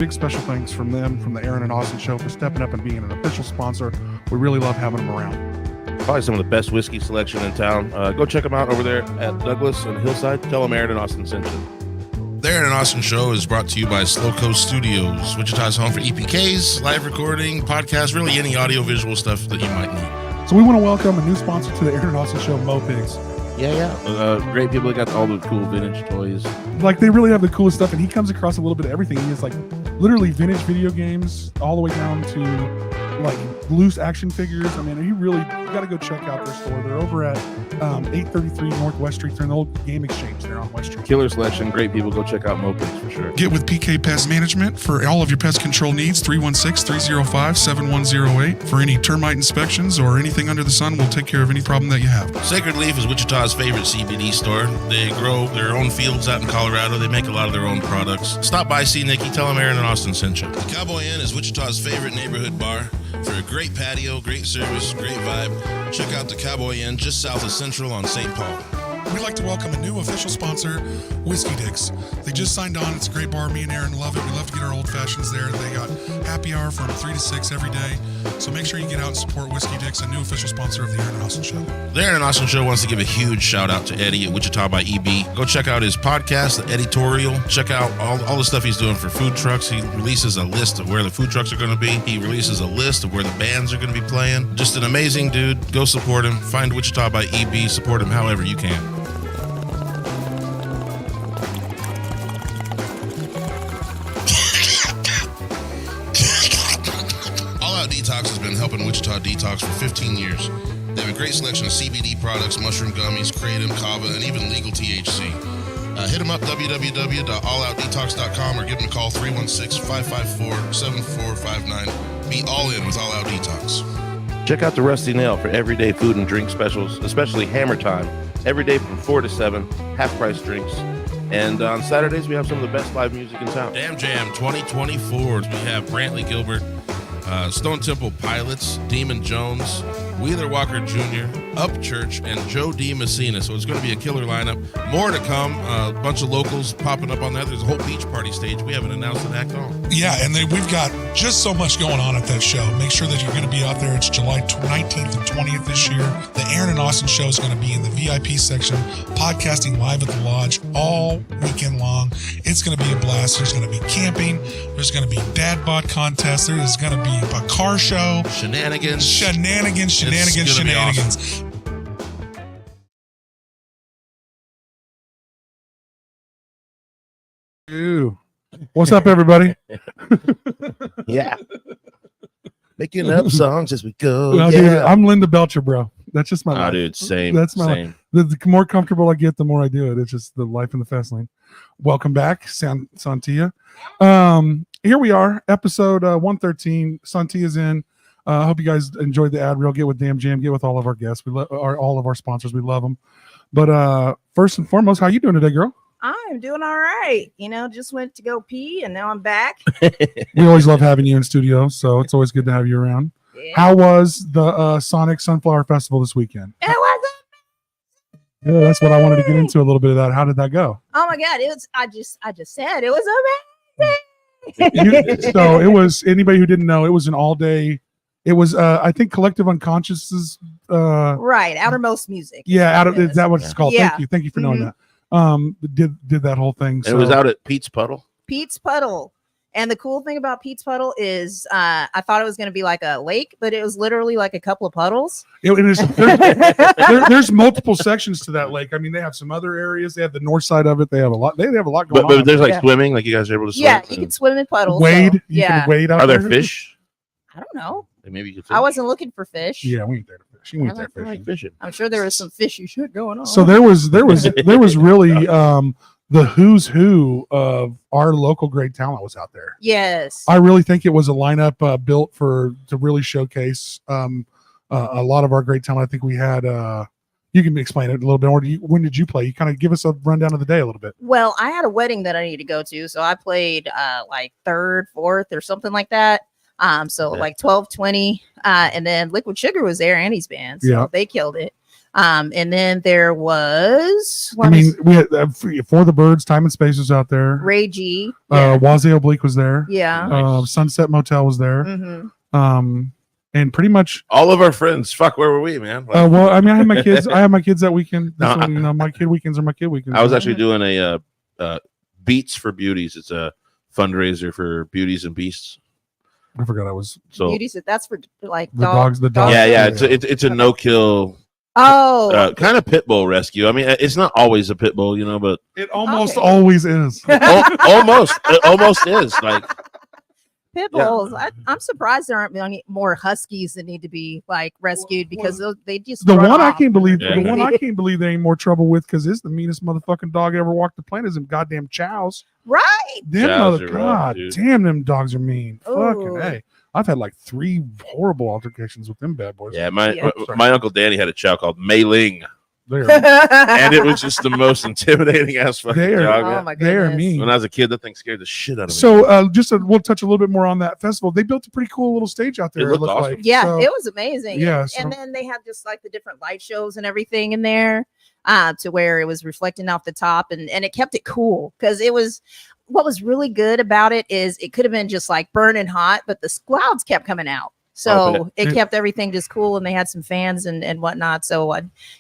Big special thanks from them, from the Aaron and Austin Show, for stepping up and being an official sponsor. We really love having them around. Probably some of the best whiskey selection in town. Go check them out over there at Douglas and Hillside. Tell them Aaron and Austin sent you. The Aaron and Austin Show is brought to you by Slow Coast Studios, Wichita's home for EPKs, live recording, podcasts, really any audio-visual stuff that you might need. So we want to welcome a new sponsor to the Aaron and Austin Show, Mo Pigs. Yeah. Great people. They got all the cool vintage toys. Like, they really have the coolest stuff, and he comes across a little bit of everything. He has, like, literally vintage video games all the way down to, like, loose action figures. I mean, you got to go check out their store. They're over at 833 North West Street. They're in the old game exchange there on West Street. Killer selection. Great people. Go check out Mopeds for sure. Get with PK Pest Management for all of your pest control needs. 316-305-7108. For any termite inspections or anything under the sun, we'll take care of any problem that you have. Sacred Leaf is Wichita's favorite CBD store. They grow their own fields out in Colorado. They make a lot of their own products. Stop by, see Nikki. Tell them Aaron and Austin sent you. The Cowboy Inn is Wichita's favorite neighborhood bar. For a great patio, great service, great vibe, check out the Cowboy Inn just south of Central on St. Paul. We'd like to welcome a new official sponsor, Whiskey Dicks. They just signed on. It's a great bar. Me and Aaron love it. We love to get our old fashions there. They got happy hour from 3 to 6 every day. So make sure you get out and support Whiskey Dicks, a new official sponsor of the Aaron and Austin Show. The Aaron and Austin Show wants to give a huge shout out to Eddie at Wichita by EB. Go check out his podcast, The Editorial. Check out all the stuff he's doing for food trucks. He releases a list of where the food trucks are going to be. He releases a list of where the bands are going to be playing. Just an amazing dude. Go support him. Find Wichita by EB. Support him however you can. Detox has been helping Wichita detox for 15 years. They have a great selection of CBD products, mushroom gummies, kratom, kava, and even legal THC. Hit them up, www.alloutdetox.com, or give them a call, 316-554-7459. Be all in with All Out Detox. Check out the Rusty Nail for everyday food and drink specials, especially Hammer Time. Every day from 4 to 7, half-price drinks. And on Saturdays, we have some of the best live music in town. Damn Jam 2024. We have Brantley Gilbert, Stone Temple Pilots, Demon Jones, Wheeler Walker Jr., Upchurch, and Joe D. Messina. So it's going to be a killer lineup. More to come. A bunch of locals popping up on that. There's a whole beach party stage. We haven't announced an act on. Yeah, and we've got just so much going on at that show. Make sure that you're going to be out there. It's July 19th and 20th this year. The Aaron and Austin Show is going to be in the VIP section, podcasting live at the lodge all weekend long. It's going to be a blast. There's going to be camping. There's going to be dad bod contests. There's going to be a car show. Shenanigans. Shenanigans. Awesome. Ew. What's up, everybody? Yeah. Making up songs as we go. No, dude, I'm Linda Belcher, bro. That's just my life. Dude, same. That's my same. life. The more comfortable I get, the more I do it. It's just the life in the fast lane. Welcome back, Sontia. Here we are, episode 113. Sontia's in. I hope you guys enjoyed the ad reel. Get with Damn Jam. Get with all of our guests. We all of our sponsors. We love them. But first and foremost, how you doing today, girl? I'm doing all right. Just went to go pee and now I'm back. We always love having you in studio, so it's always good to have you around. Yeah. How was the Sonic Sunflower Festival this weekend? It was Yeah, that's what I wanted to get into a little bit of that. How did that go? Oh my God. I just said it was amazing. So it was, anybody who didn't know, it was an all day. It was, I think, Collective Unconscious's. Right. Outermost music. Yeah. Is that what it's called? Yeah. Thank you for knowing that. Did that whole thing. So. It was out at Pete's Puddle. Pete's Puddle. And the cool thing about Pete's Puddle is I thought it was going to be like a lake, but it was literally like a couple of puddles. There's multiple sections to that lake. I mean, they have some other areas. They have the north side of it. They have a lot going on. But there's like swimming, like you guys are able to swim. Yeah, you can swim in puddles. Wade. So, you can wade out there. Are there fish? I don't know. Maybe you could fish. I wasn't looking for fish. Yeah, we ain't there to fish. You ain't there fishing. I'm sure there was some fishy shit going on. So there was really the who's who of our local great talent was out there. Yes. I really think it was a lineup built to really showcase a lot of our great talent. I think we had you can explain it a little bit more. When did you play? You kind of give us a rundown of the day a little bit. Well, I had a wedding that I needed to go to, so I played like third, fourth, or something like that. Like 12, 20, and then Liquid Sugar was there, Annie's band, so they killed it. And then there was I mean, we had For the Birds, Time and Space was out there. Ray G. Waze Oblique was there. Yeah. Nice. Sunset Motel was there. Mm-hmm. And pretty much all of our friends. Fuck, where were we, man? Like, well, I mean, I had my kids. I had my kids that weekend. No, So, my kid weekends are my kid weekends. I was actually doing a Beats for Beauties. It's a fundraiser for beauties and beasts. I forgot I was. So Beauties, that's for like the dogs. The dogs. yeah. It's a no kill. Oh, Kind of pit bull rescue. I mean, it's not always a pit bull, but It almost Okay. always is. almost, it almost is. Like, pit bulls. I'm surprised there aren't any more huskies that need to be like rescued because they just The run one I off. can't believe. Yeah. The one I can't believe there ain't more trouble with because it's the meanest motherfucking dog ever walked the planet. Is them goddamn chows. Right. Them Chows are rough, God dude. damn, them dogs are mean. Fucking Ooh. hey. I've had like 3 horrible altercations with them bad boys. yeah, my Yeah. my uncle Danny had a chow called Mei Ling, They're and it was just the most intimidating ass fucking They are- dog. Oh man. my they are goodness. mean. When I was a kid, that thing scared the shit out of me. So we'll touch a little bit more on that festival. They built a pretty cool little stage out there. It looked looked awesome. like. Yeah, So- it was amazing. Yeah, And, so- and then they had just like the different light shows and everything in there to where it was reflecting off the top and it kept it cool because it was what was really good about it is it could have been just like burning hot, but the clouds kept coming out. So it kept everything just cool and they had some fans and whatnot. So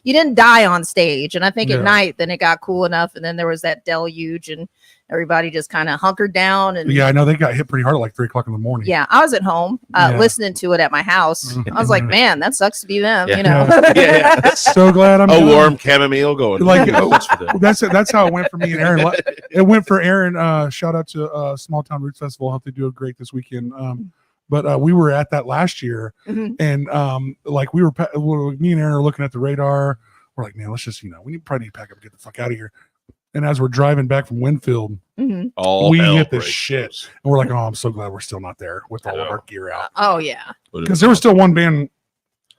you didn't die on stage. And I think Yeah. at night, then it got cool enough. And then there was that deluge and everybody just kind of hunkered down. And Yeah, I know they got hit pretty hard at like 3:00 in the morning. yeah, I was at home Yeah. listening to it at my house. I was like, man, that sucks to be them, Yeah. you know. Yeah. So glad I'm A done. warm chamomile going. Like, That's for them. That's how it went for me and Aaron. It went for Aaron. Shout out to Small Town Roots Festival. Hope they do great this weekend. But we were at that last year, Mhm. and like me and Aaron are looking at the radar. We're like, man, let's just we probably need to pack up and get the fuck out of here. And as we're driving back from Winfield, Mhm. All we hell hit this breaks shit. loose. and we're like, oh, I'm so glad we're still not there with all of our gear out Oh yeah. because there was still one band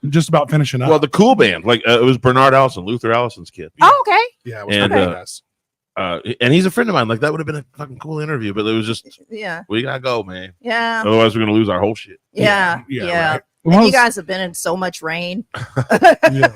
just about finishing up. Well, the cool band, like it was Bernard Allison, Luther Allison's kid. Oh, okay. yeah, it was and, fucking uh, nice. And he's a friend of mine. Like that would have been a fucking cool interview, but it was just Yeah. we gotta go, man. Yeah. Otherwise, we're gonna lose our whole shit. Yeah. Yeah, Yeah. right. And Well, you guys have been in so much rain. yeah.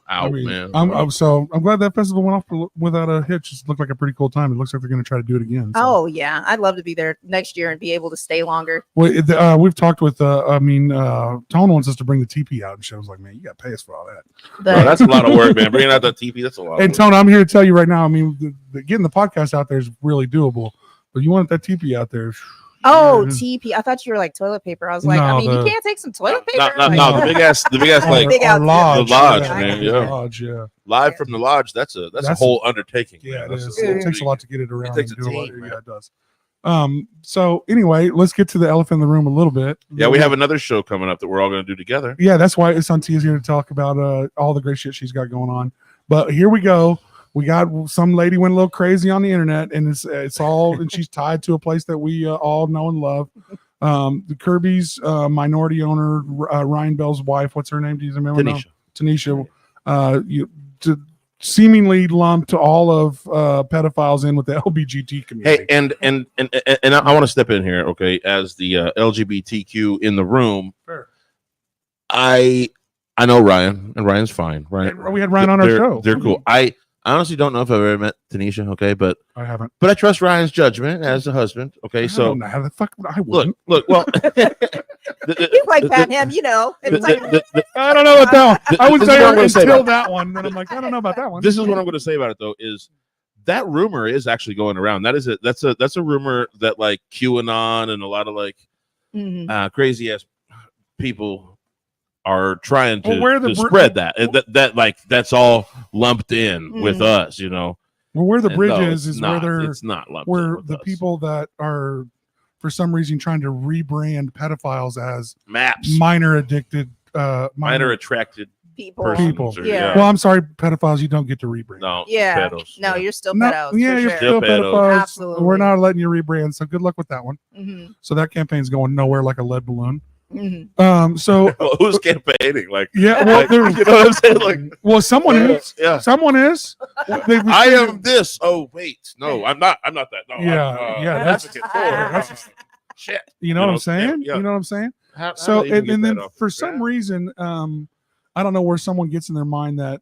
Out, I mean, man. I'm glad that festival went off without a hitch. It looked like a pretty cool time. It looks like they're going to try to do it again. So. Oh yeah. I'd love to be there next year and be able to stay longer. Well, we've talked with. Tone wants us to bring the TP out, and she was like, "Man, you got to pay us for all that." Bro, that's a lot of work, man. Bringing out that TP, that's a lot. And of work. Tone, I'm here to tell you right now. I mean, getting the podcast out there is really doable, but you want that TP out there. Oh, Yeah. TP. I thought you were like toilet paper. I was like, No, I mean, the- you can't take some toilet paper. No, No. the big ass Our- like Big our out- lodge, The lodge, yeah, man, the yeah. lodge, yeah. live from the lodge. That's a whole undertaking. Yeah, man. it That's is. a It whole takes a big- lot to get it around. takes and a do team, man. yeah, it does. So anyway, let's get to the elephant in the room a little bit. Yeah, we have another show coming up that we're all going to do together. Yeah, that's why Sontia's here to talk about all the great shit she's got going on. But here we go. We got some lady went a little crazy on the internet, and it's all and she's tied to a place that we all know and love. The Kirby's minority owner, Ryan Bell's wife. What's her name? Do you remember? now? Tanisha. Tanisha. Seemingly lumped all of pedophiles in with the LGBTQ community. Hey, and I want to step in here, okay, as the LGBTQ in the room. Sure. I know Ryan, and Ryan's fine. Ryan, We had Ryan on our show. They're cool. I honestly don't know if I've ever met Tanisha, okay, but I haven't. I trust Ryan's judgment as a husband, okay. I So don't know how the fuck I wouldn't. look, well, You like pat him, you know. It's like, I don't know about that one. I was This is what there I'm gonna say until about that one. Then I'm like, I don't know about that one. this is what I'm going to say about it though is that rumor is actually going around. That's a rumor that like QAnon and a lot of like mhm. crazy ass people are trying to, Well, where the to br- spread that. And that like that's all lumped in with us, you know. Well, where the And bridge no, is it's where not. they're It's not lumped in where with the us. people that are for some reason trying to rebrand pedophiles as maps minor addicted minor attracted People. persons People. or- Yeah. Well, I'm sorry, pedophiles, you don't get to rebrand. no Yeah. pedos, No, yeah. you're still No, pedos. yeah, for you're sure. still Still pedos. pedophiles. Absolutely. We're not letting you rebrand, so good luck with that one. Mhm. So that campaign's going nowhere like a lead balloon. Mhm. So Well, who's campaigning? Like, yeah, well, like, there, you know what I'm saying? Like, well, someone is. yeah. Someone is. I am this. Oh wait, no, I'm not. I'm not that. No, Yeah, I'm, yeah, that's- advocate for. that's- Shit. You know what I'm yeah, saying? yeah. You know what I'm saying? How So do they even and get then that off for the some ground? reason I don't know where someone gets in their mind that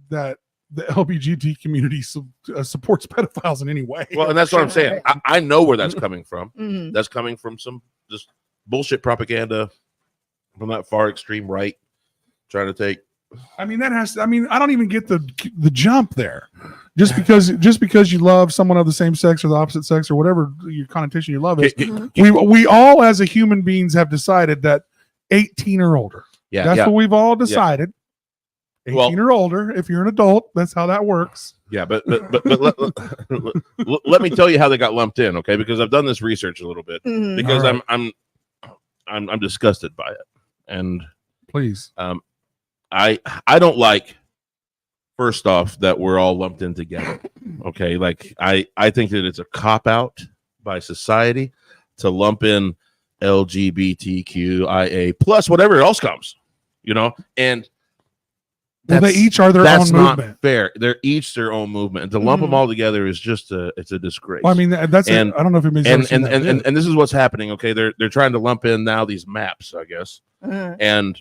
the LGBT community supports pedophiles in any way. Well, and that's what I'm saying. I know where that's coming from. Mhm. That's coming from some just bullshit propaganda from that far extreme right, trying to take. I mean, I don't even get the jump there. Just because you love someone of the same sex or the opposite sex or whatever your connotation you love is, we all as a human beings have decided that 18 or older. Yeah, That's what we've all decided. 18 or older. If you're an adult, that's how that works. Yeah, but let me tell you how they got lumped in, okay? Because I've done this research a little bit. Mhm. Because All I'm disgusted by it, and Please. I don't like. First off, that we're all lumped in together. Okay, like I think that it's a cop out by society to lump in LGBTQIA plus whatever else comes, and Well, they each are their that's own not movement. fair. They're each their own movement, and to lump them all together is just it's a disgrace. Well, I mean, that's And- I don't know if it makes and this is what's happening. Okay, they're trying to lump in now these maps, I guess, Mhm. and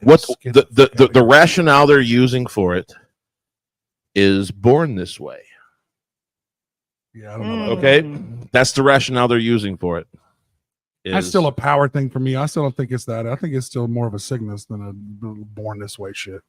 what the rationale they're using for it is born this way. Yeah, I don't know. Okay, Mm. that's the rationale they're using for it. That's still a power thing for me. I still don't think it's that. I think it's still more of a sickness than a born this way shit.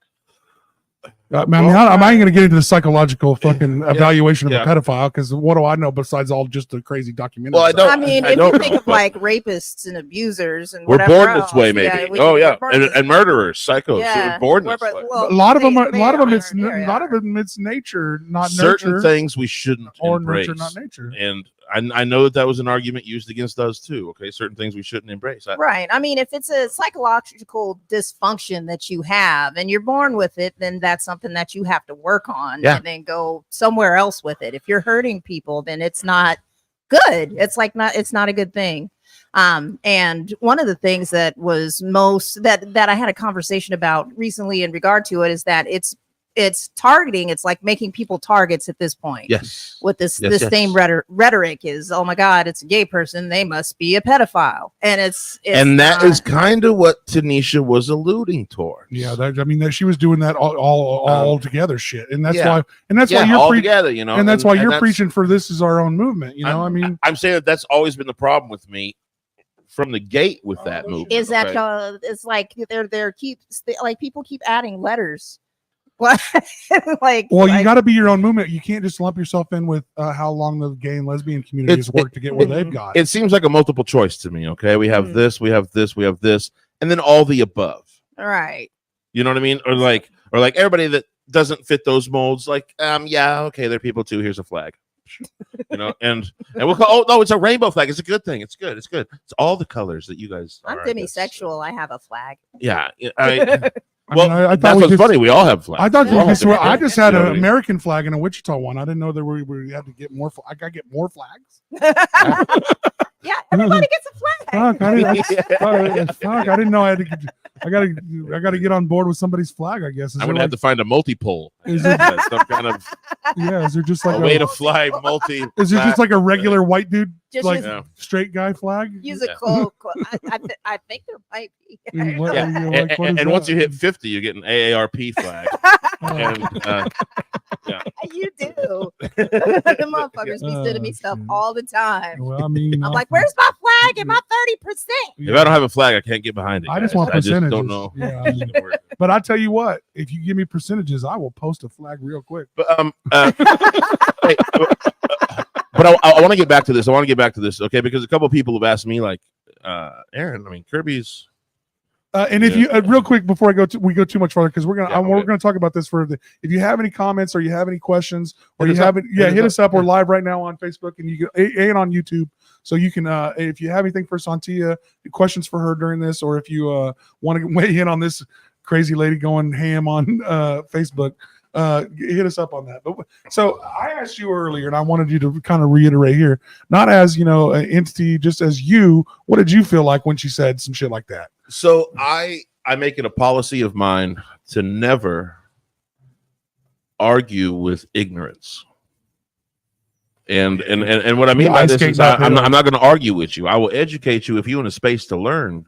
I mean, I'm not even going to get into the psychological fucking evaluation of a pedophile because what do I know besides all just the crazy documentary? Well, I don't. I mean, I if don't you think know, of but like rapists and abusers and we're whatever born else, this way, maybe. we- Oh we're yeah, born this and murderers, psychos, Yeah. we're born We're- this way. well, a lot of them, they a lot of them, it's nature, not Certain nurture, things we shouldn't or embrace. nurture, not nature. And I know that was an argument used against us too. Okay, certain things we shouldn't embrace. Right. I mean, if it's a psychological dysfunction that you have and you're born with it, then that's something that you have to work on Yeah. and then go somewhere else with it. If you're hurting people, then it's not good. It's not a good thing. And one of the things that was that I had a conversation about recently in regard to it is that it's targeting. It's like making people targets at this point. Yes. With this Yes, yes. same rhetoric is, oh my God, it's a gay person. They must be a pedophile. And it's And that not- is kind of what Tanisha was alluding towards. Yeah, that she was doing that all together shit, and that's why yeah, you're all preaching, together, and that's why you're preaching for this is our own movement. I mean, I'm saying that's always been the problem with me from the gate with that movement. is that okay? it's like like people keep adding letters. What? Like, well, you got to be your own movement. You can't just lump yourself in with how long the gay and lesbian community has worked to get where they've got. It seems like a multiple choice to me. Okay, we have Mhm. this, we have this, we have this, and then all the above. all right. You know what I mean? Or like everybody that doesn't fit those molds. Like, yeah, okay, they're people too. Here's a flag. And we'll call. Oh no, it's a rainbow flag. It's a good thing. It's good. It's good. It's all the colors that you guys. I'm are, I guess. demisexual. I have a flag. Yeah. I Well, mean, I thought that's we what's just- funny. We all have flags. I thought We all have I different just things, had you know an what I mean? American flag and a Wichita one. I didn't know that we had to get more. I got to get more flags. Yeah, everybody gets a flag. Fuck, I didn't know I had to. I gotta get on board with somebody's flag. I guess. I'm gonna have to find a multi-pole. Is it? Some kind of Yeah. Is there just like a way to fly multi. Is there just like a regular white dude, Just like Yeah. straight guy flag? use Yeah. a quote. I think there might be. What- Yeah, you're like, what is and once that? you hit 50, you get an AARP flag. And You do. The motherfuckers be sending me Oh, stuff shit. all the time. Well, I mean, I'm like, where's my flag and my 30%? if I don't have a flag, I can't get behind it. I just guys. want I just percentages. don't know. Yeah, I mean, but I tell you what, if you give me percentages, I will post a flag real quick. But hey, but I want to get back to this. Okay, because a couple of people have asked me, like, Aaron. I mean, Kirby's. And if Yeah. you real quick before we go too much further, because we're Yeah, we're okay. gonna talk about this further. If you have any comments or you have any questions or Hit you us up. have it, hit us up. We're Yeah. live right now on Facebook and you can and on YouTube. So you can if you have anything for Sontia, questions for her during this, or if you want to weigh in on this crazy lady going ham on Facebook, hit us up on that. But so I asked you earlier, and I wanted you to kind of reiterate here, not as an entity, just as you. What did you feel like when she said some shit like that? So I make it a policy of mine to never argue with ignorance. And what I mean by this is I'm not going to argue with you. I will educate you if you're in a space to learn.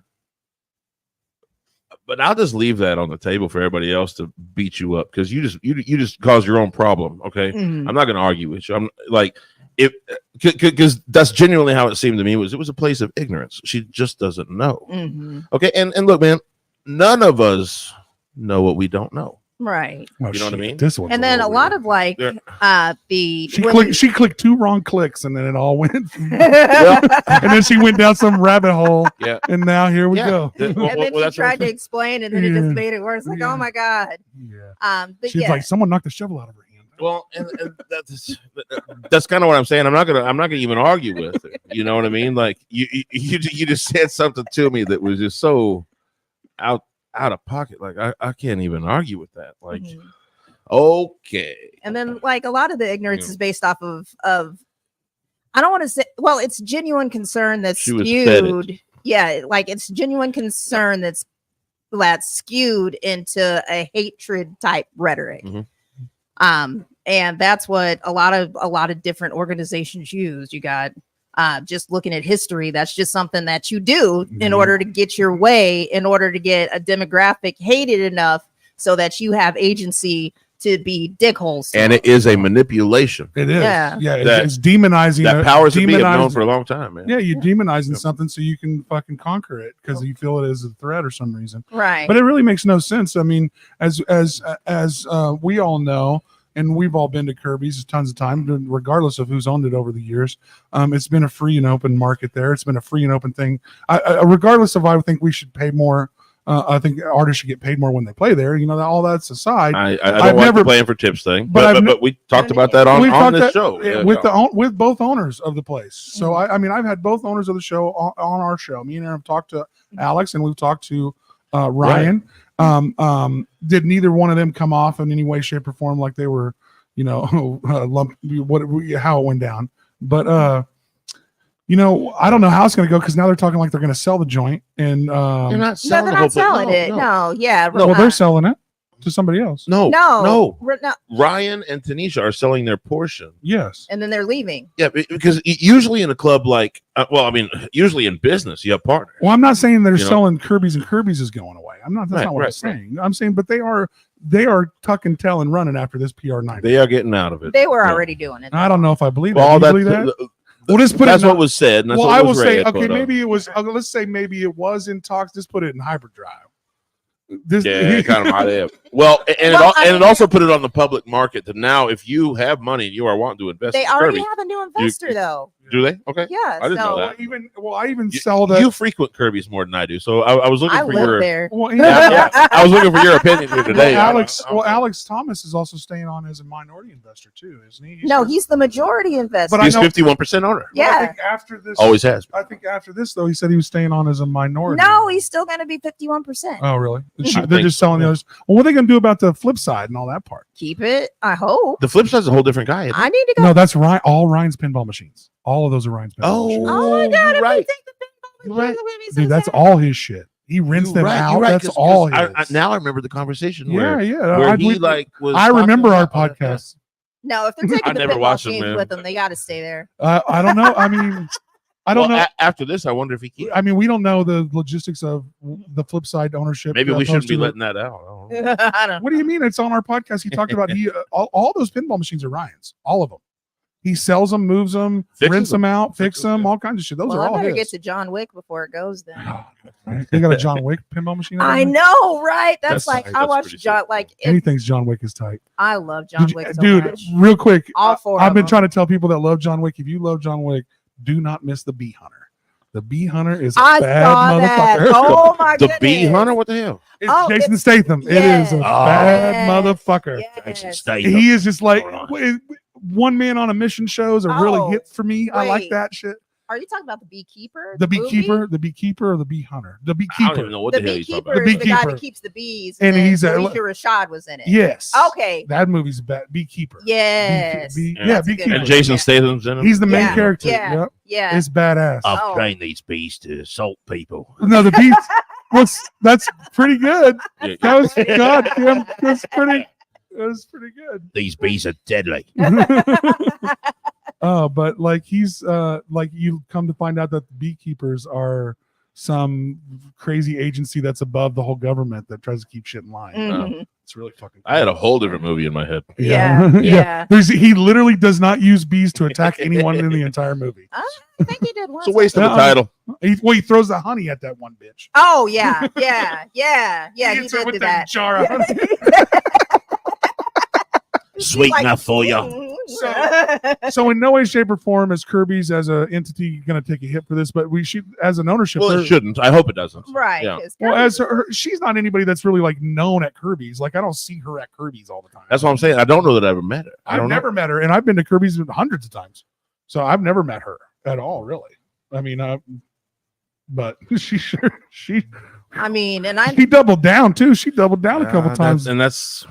But I'll just leave that on the table for everybody else to beat you up because you just cause your own problem. Okay, Mhm. I'm not going to argue with you. I'm like, if because that's genuinely how it seemed to me. It was a place of ignorance. She just doesn't know. Mhm. Okay, and look, man, none of us know what we don't know. Right. Oh, You know what I shit, mean? This one's And then a little lot weird. of like Yeah. the She clicked 2 wrong clicks and then it all went. Well, And then she went down some rabbit hole. yeah. And now here we Yeah. go. Well, and then well, she that's what tried I'm to saying. explain, and then it just Yeah. made it worse. Like, Yeah. oh my god. Yeah. But She's yeah, like, someone knocked the shovel out of her hand. Well, and that's kind of what I'm saying. I'm not gonna even argue with it. You know what I mean? Like you just said something to me that was just so out of pocket. Like I can't even argue with that. Like, Mhm. okay. And then like a lot of the ignorance Yeah. is based off of I don't want to say, well, it's genuine concern that's She was fed it. skewed. Yeah, like it's genuine concern that's skewed into a hatred type rhetoric. Mhm. And that's what a lot of different organizations use. You got just looking at history, that's just something that you do in Mhm. order to get your way, in order to get a demographic hated enough so that you have agency to be dickholes. to And them. it is a manipulation. It is. Yeah. Yeah. That- It's demonizing. That it, powers to be have known demonizing- for a long time, man. Yeah, you're demonizing Yep. something so you can fucking conquer it because you feel it is a threat or some reason. Right. But it really makes no sense. I mean, as we all know, and we've all been to Kirby's tons of times, regardless of who's owned it over the years. It's been a free and open market there. It's been a free and open thing. Regardless of, I think we should pay more. I think artists should get paid more when they play there. You know, all that's aside. I don't I've like never- the playing for tips thing, but I've but we talked about that We've on talked this that- show. Yeah, with yeah. with both owners of the place. So Mhm. I mean, I've had both owners of the show on our show. Me and Aaron have talked to Alex, and we've talked to Ryan. Did neither one of them come off in any way, shape, or form like they were, how it went down? But I don't know how it's going to go because now they're talking like they're going to sell the joint, and They're not No, selling they're the whole not selling thing. it. No, yeah. No, well, they're selling it to somebody else. No, no. Ryan and Tanisha are selling their portion. Yes. And then they're leaving. Yeah, because usually in a club like, usually in business, you have partners. Well, I'm not saying they're You know? selling Kirby's and Kirby's is going away. I'm not. That's Right, not what I'm right, saying. I'm saying, but they are tuck and tail and running after this PR night. They are getting out of it. They were Yeah. already doing it. I don't know if I believe Well, that. Do you believe that? We'll just put that's it in what was said. And that's well, what I will was say, read, okay, but, maybe it was. Let's say maybe it was in talks. Just put it in hyperdrive. This, yeah, kind of might have. Well, and Well, it also put it on the public market. That now, if you have money and you are wanting to invest, They in already Kirby, have a new investor, though. do they? Okay, Yeah. I didn't know so that. I even You- sell that. You frequent Kirby's more than I do, so I was looking I for live your. there. Well, Yeah, I was looking for your opinion here today. Alex. I don't know. Alex Thomas is also staying on as a minority investor too, isn't he? No, he's the majority investor. But I He's know- 51% owner. But I Yeah. think after this, Always has. I think after this though, he said he was staying on as a minority. No, he's still going to be 51%. Oh, really? I They're think just selling the so. others. Well, what are they going to do about the flip side and all that part? Keep it. I hope. The flip side's a whole different guy. isn't it? I need to go. No, that's Ryan. All Ryan's pinball machines. All of those are Ryan's pinball machines. Oh my God. you're If right. we take the pinball You're right. machines, we'd be so Dude, that's sad. all his shit. He rents them out. That's all his. Now I remember the conversation Yeah, where, yeah. where I, he we- was. I remember our talking about- podcast. No, if they're taking I the never pinball watched them, machines man. with them, they got to stay there. I don't know. I mean, I don't Well, know. After this, I wonder if he can. I mean, we don't know the logistics of the flip side ownership. Maybe we opposed shouldn't be to- letting that out. I don't know. I don't. What do you mean? It's on our podcast. He talked about all those pinball machines are Ryan's. All of them. He sells them, moves them, Fixes rents them out, fix Fixes them, them. all kinds of shit. Those Well, are I all better his. get to John Wick before it goes then. They got a John Wick pinball machine. I know, right? That's That's like tight. I That's watched pretty John. sick. Like Anything's John Wick is tight. I love John Wick so Dude, much. real quick. All four I've of been them. trying to tell people that love John Wick. If you love John Wick, do not miss the Bee Hunter. The Bee Hunter is a I bad saw that. motherfucker. Oh my The goodness. bee hunter? What the hell? It's Oh, Jason it's- Statham. It is a Yes. bad Yes. motherfucker. Yes. He is just like Hold on. one man on a mission shows are really Oh, hit for me. I like wait. that shit. Are you talking about the beekeeper? The movie? beekeeper, or the bee hunter. The I don't beekeeper. even know what The the hell he's talking beekeeper about. is the guy beekeeper. that keeps the bees, And and he's a- Alicia Rashad was in it. Yes. Okay. That movie's bad. Beekeeper. Yes. Yeah. Yeah, That's a good beekeeper. one. And Jason Yeah. Statham's in him. He's the main Yeah. character. Yeah. Yep. Yeah. It's badass. Oh. trained these bees to assault people. No, the bees. That's pretty good. Yeah, That was God, Kim. That's pretty. That was pretty good. these bees are deadly. But like he's like you come to find out that the beekeepers are some crazy agency that's above the whole government that tries to keep shit in line. Mhm. It's really fucking. I had a whole different movie in my head. Yeah. He literally does not use bees to attack anyone in the entire movie. I think he did once. It's a waste of a Uh-uh. title. He throws the honey at that one bitch. Oh yeah. He hits her did with do that that. jar of honey. Sweet Like, enough for you. So in no way, shape, or form is Kirby's as an entity going to take a hit for this, but we should, as an ownership, Well, it shouldn't. I hope it doesn't. right. Yeah. 'Cause well, as she's not anybody that's really like known at Kirby's. Like I don't see her at Kirby's all the time. That's what I'm saying. I don't know that I ever met her. I I've don't never met her, and I've been to Kirby's hundreds of times, so I've never met her at all, really. I mean, but she I mean, and I he doubled down too. She doubled down a know. couple times. That's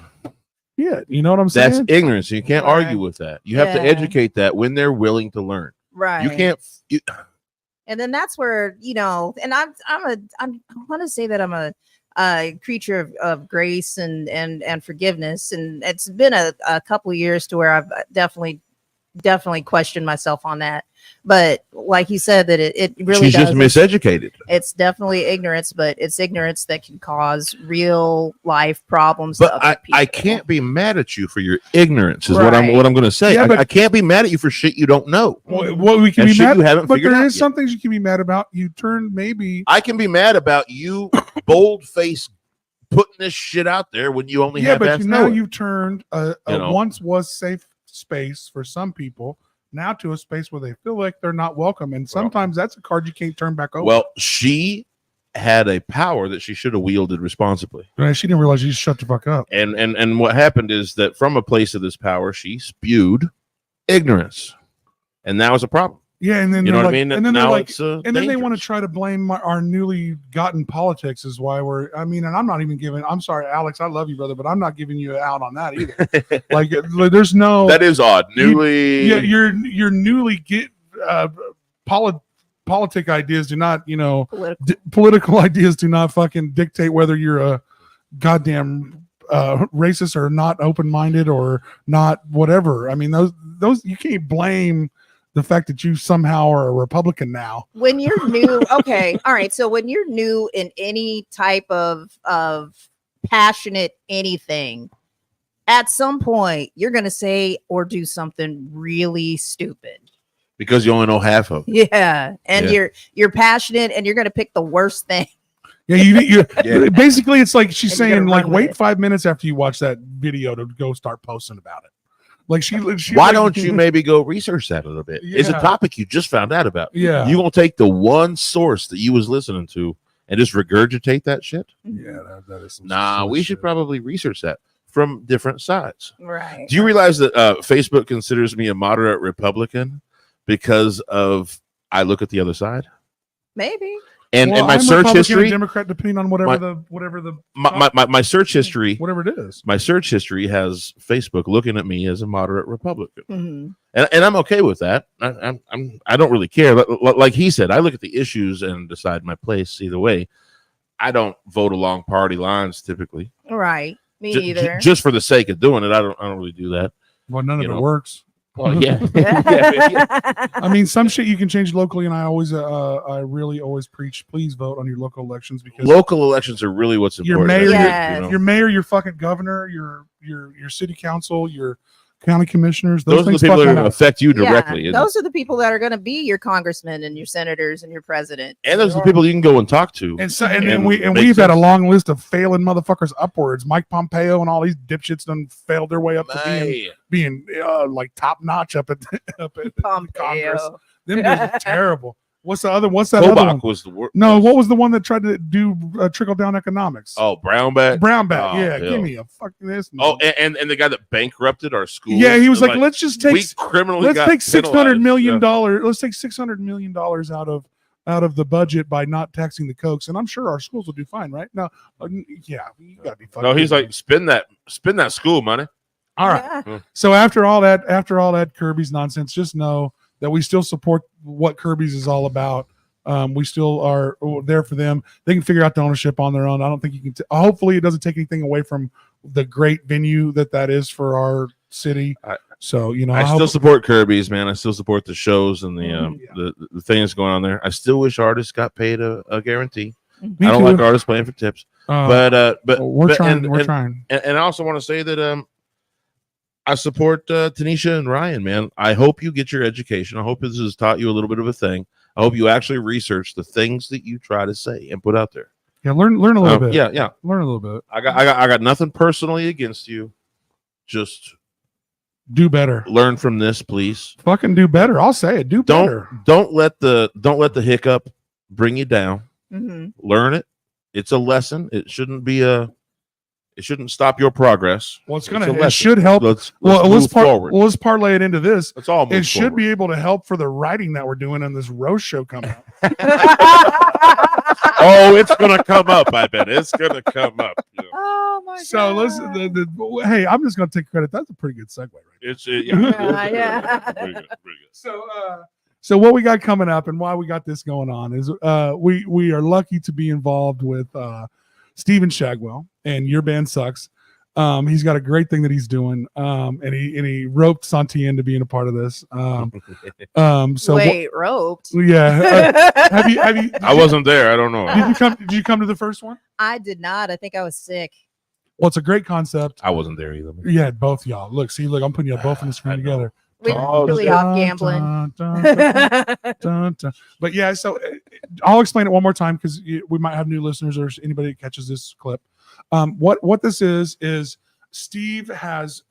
Yeah, you know what I'm saying? that's ignorance. You can't Right. argue with that. You have to Yeah. educate that when they're willing to learn. right. You can't. And then that's where, and I want to say that I'm a creature of grace and forgiveness, and it's been a couple of years to where I've definitely questioned myself on that. But like you said, that it really She's does. just miseducated. It's definitely ignorance, but it's ignorance that can cause real life problems. to But other I people. can't be mad at you for your ignorance. Is Right. what I'm going to say. Yeah, but- I can't be mad at you for shit you don't know. What we can And be shit mad, you haven't but figured there out is yet. some things you can be mad about. You turn maybe. I can be mad about you bold face putting this shit out there when you only Yeah, have but now know it. you've turned a You know? once was safe space for some people now to a space where they feel like they're not welcome, and sometimes that's a card you can't turn back over. Well, she had a power that she should have wielded responsibly. Right, she didn't realize you shut the fuck up. And what happened is that from a place of this power, she spewed ignorance, and that was a problem. Yeah, and then You know they're what I like, mean? and then they're Now like, it's and then they want to dangerous. try to blame our newly gotten politics is why we're. I mean, and I'm not even giving. I'm sorry, Alex. I love you, brother, but I'm not giving you out on that either. like, there's no. That is odd. Newly, Yeah, your newly get politic ideas do not, Political. political ideas do not fucking dictate whether you're a goddamn racist or not open-minded or not whatever. I mean, those you can't blame the fact that you somehow are a Republican now. When you're new, okay, all right. So when you're new in any type of passionate anything, at some point you're gonna say or do something really stupid. because you only know half of it. Yeah, and Yeah. you're passionate, and you're gonna pick the worst thing. Yeah, you Yeah. basically it's like she's And you gotta saying like run with wait it. 5 minutes after you watch that video to go start posting about it. Like she Why like- don't you maybe go research that a little bit? It's a Yeah. topic you just found out about. Yeah. You gonna take the one source that you was listening to and just regurgitate that shit? Yeah, that is some Nah, silly we should shit. probably research that from different sides. Right. Do you realize that Facebook considers me a moderate Republican because of I look at the other side? Maybe. And Well, in my I'm search Republican or history, Democrat, depending on whatever the my search history, whatever it is. my search history has Facebook looking at me as a moderate Republican, Mhm. and I'm okay with that. I don't really care. Like he said, I look at the issues and decide my place either way. I don't vote along party lines typically, Right. Me Ju- either. just for the sake of doing it. I don't really do that. Well, none of You it know. works. Well, yeah. I mean, some shit you can change locally, and I really always preach, please vote on your local elections because Local elections are really what's Your important. mayor- Yes. your mayor, your fucking governor, your city council, your county commissioners, Those are the things people that fucking are going to matter. affect you directly. Yeah, those are the people that are going to be your congressmen and your senators and your president. And those are the people you can go and talk to. And so, and And we've makes had a sense. long list of failing motherfuckers upwards. Mike Pompeo and all these dipshits done failed their way up to being like top notch up at Congress. Pompeo. Them dudes are terrible. What's that other one? Kobach was the word. No, what was the one that tried to do trickle down economics? Oh, Brownback. Brownback. Oh, yeah, hell. give me a fucking this. Oh, and the guy that bankrupted our school. yeah, he was like, let's just take we criminally let's got take $600 penalized." million Yeah. dollars. Let's take $600 million out of the budget by not taxing the Cokes, and I'm sure our schools will do fine, right? No, yeah, you gotta be fucking. No, he's kidding like, spend that school money. all right. Yeah. So after all that Kirby's nonsense, just know that we still support what Kirby's is all about. We still are there for them. They can figure out the ownership on their own. I don't think you can. Hopefully, it doesn't take anything away from the great venue that is for our city. So I still support Kirby's, man. I still support the shows and the things going on there. I still wish artists got paid a guarantee. Me I don't too. like artists playing for tips, but we're trying. And I also want to say that I support Tanisha and Ryan, man. I hope you get your education. I hope this has taught you a little bit of a thing. I hope you actually research the things that you try to say and put out there. Yeah, learn a little bit. Yeah, learn a little bit. I got nothing personally against you. Just do better. Learn from this, please. Fucking do better. I'll say it. Do better. Don't let the hiccup bring you down. Learn it. It's a lesson. It shouldn't stop your progress. Well, it should help. Let's forward. Let's parlay it into this. Let's all move It should forward. be able to help for the writing that we're doing on this roast show coming up. Oh, it's gonna come up. I bet it's gonna come up. Yeah. Oh my god. So listen, hey, I'm just gonna take credit. That's a pretty good segue, right? It's Yeah. Pretty good. So what we got coming up and why we got this going on is we are lucky to be involved with Steven Shagwell and Your Band Sucks. He's got a great thing that he's doing, and he roped Sontia into being a part of this. So wait, roped? Yeah. Have you? I wasn't there. I don't know. Did you come to the first one? I did not. I think I was sick. Well, it's a great concept. I wasn't there either. Yeah, both y'all. Look, I'm putting you both on the screen together. We're really off gambling. But yeah, so I'll explain it one more time because we might have new listeners or anybody that catches this clip. What this is Steve has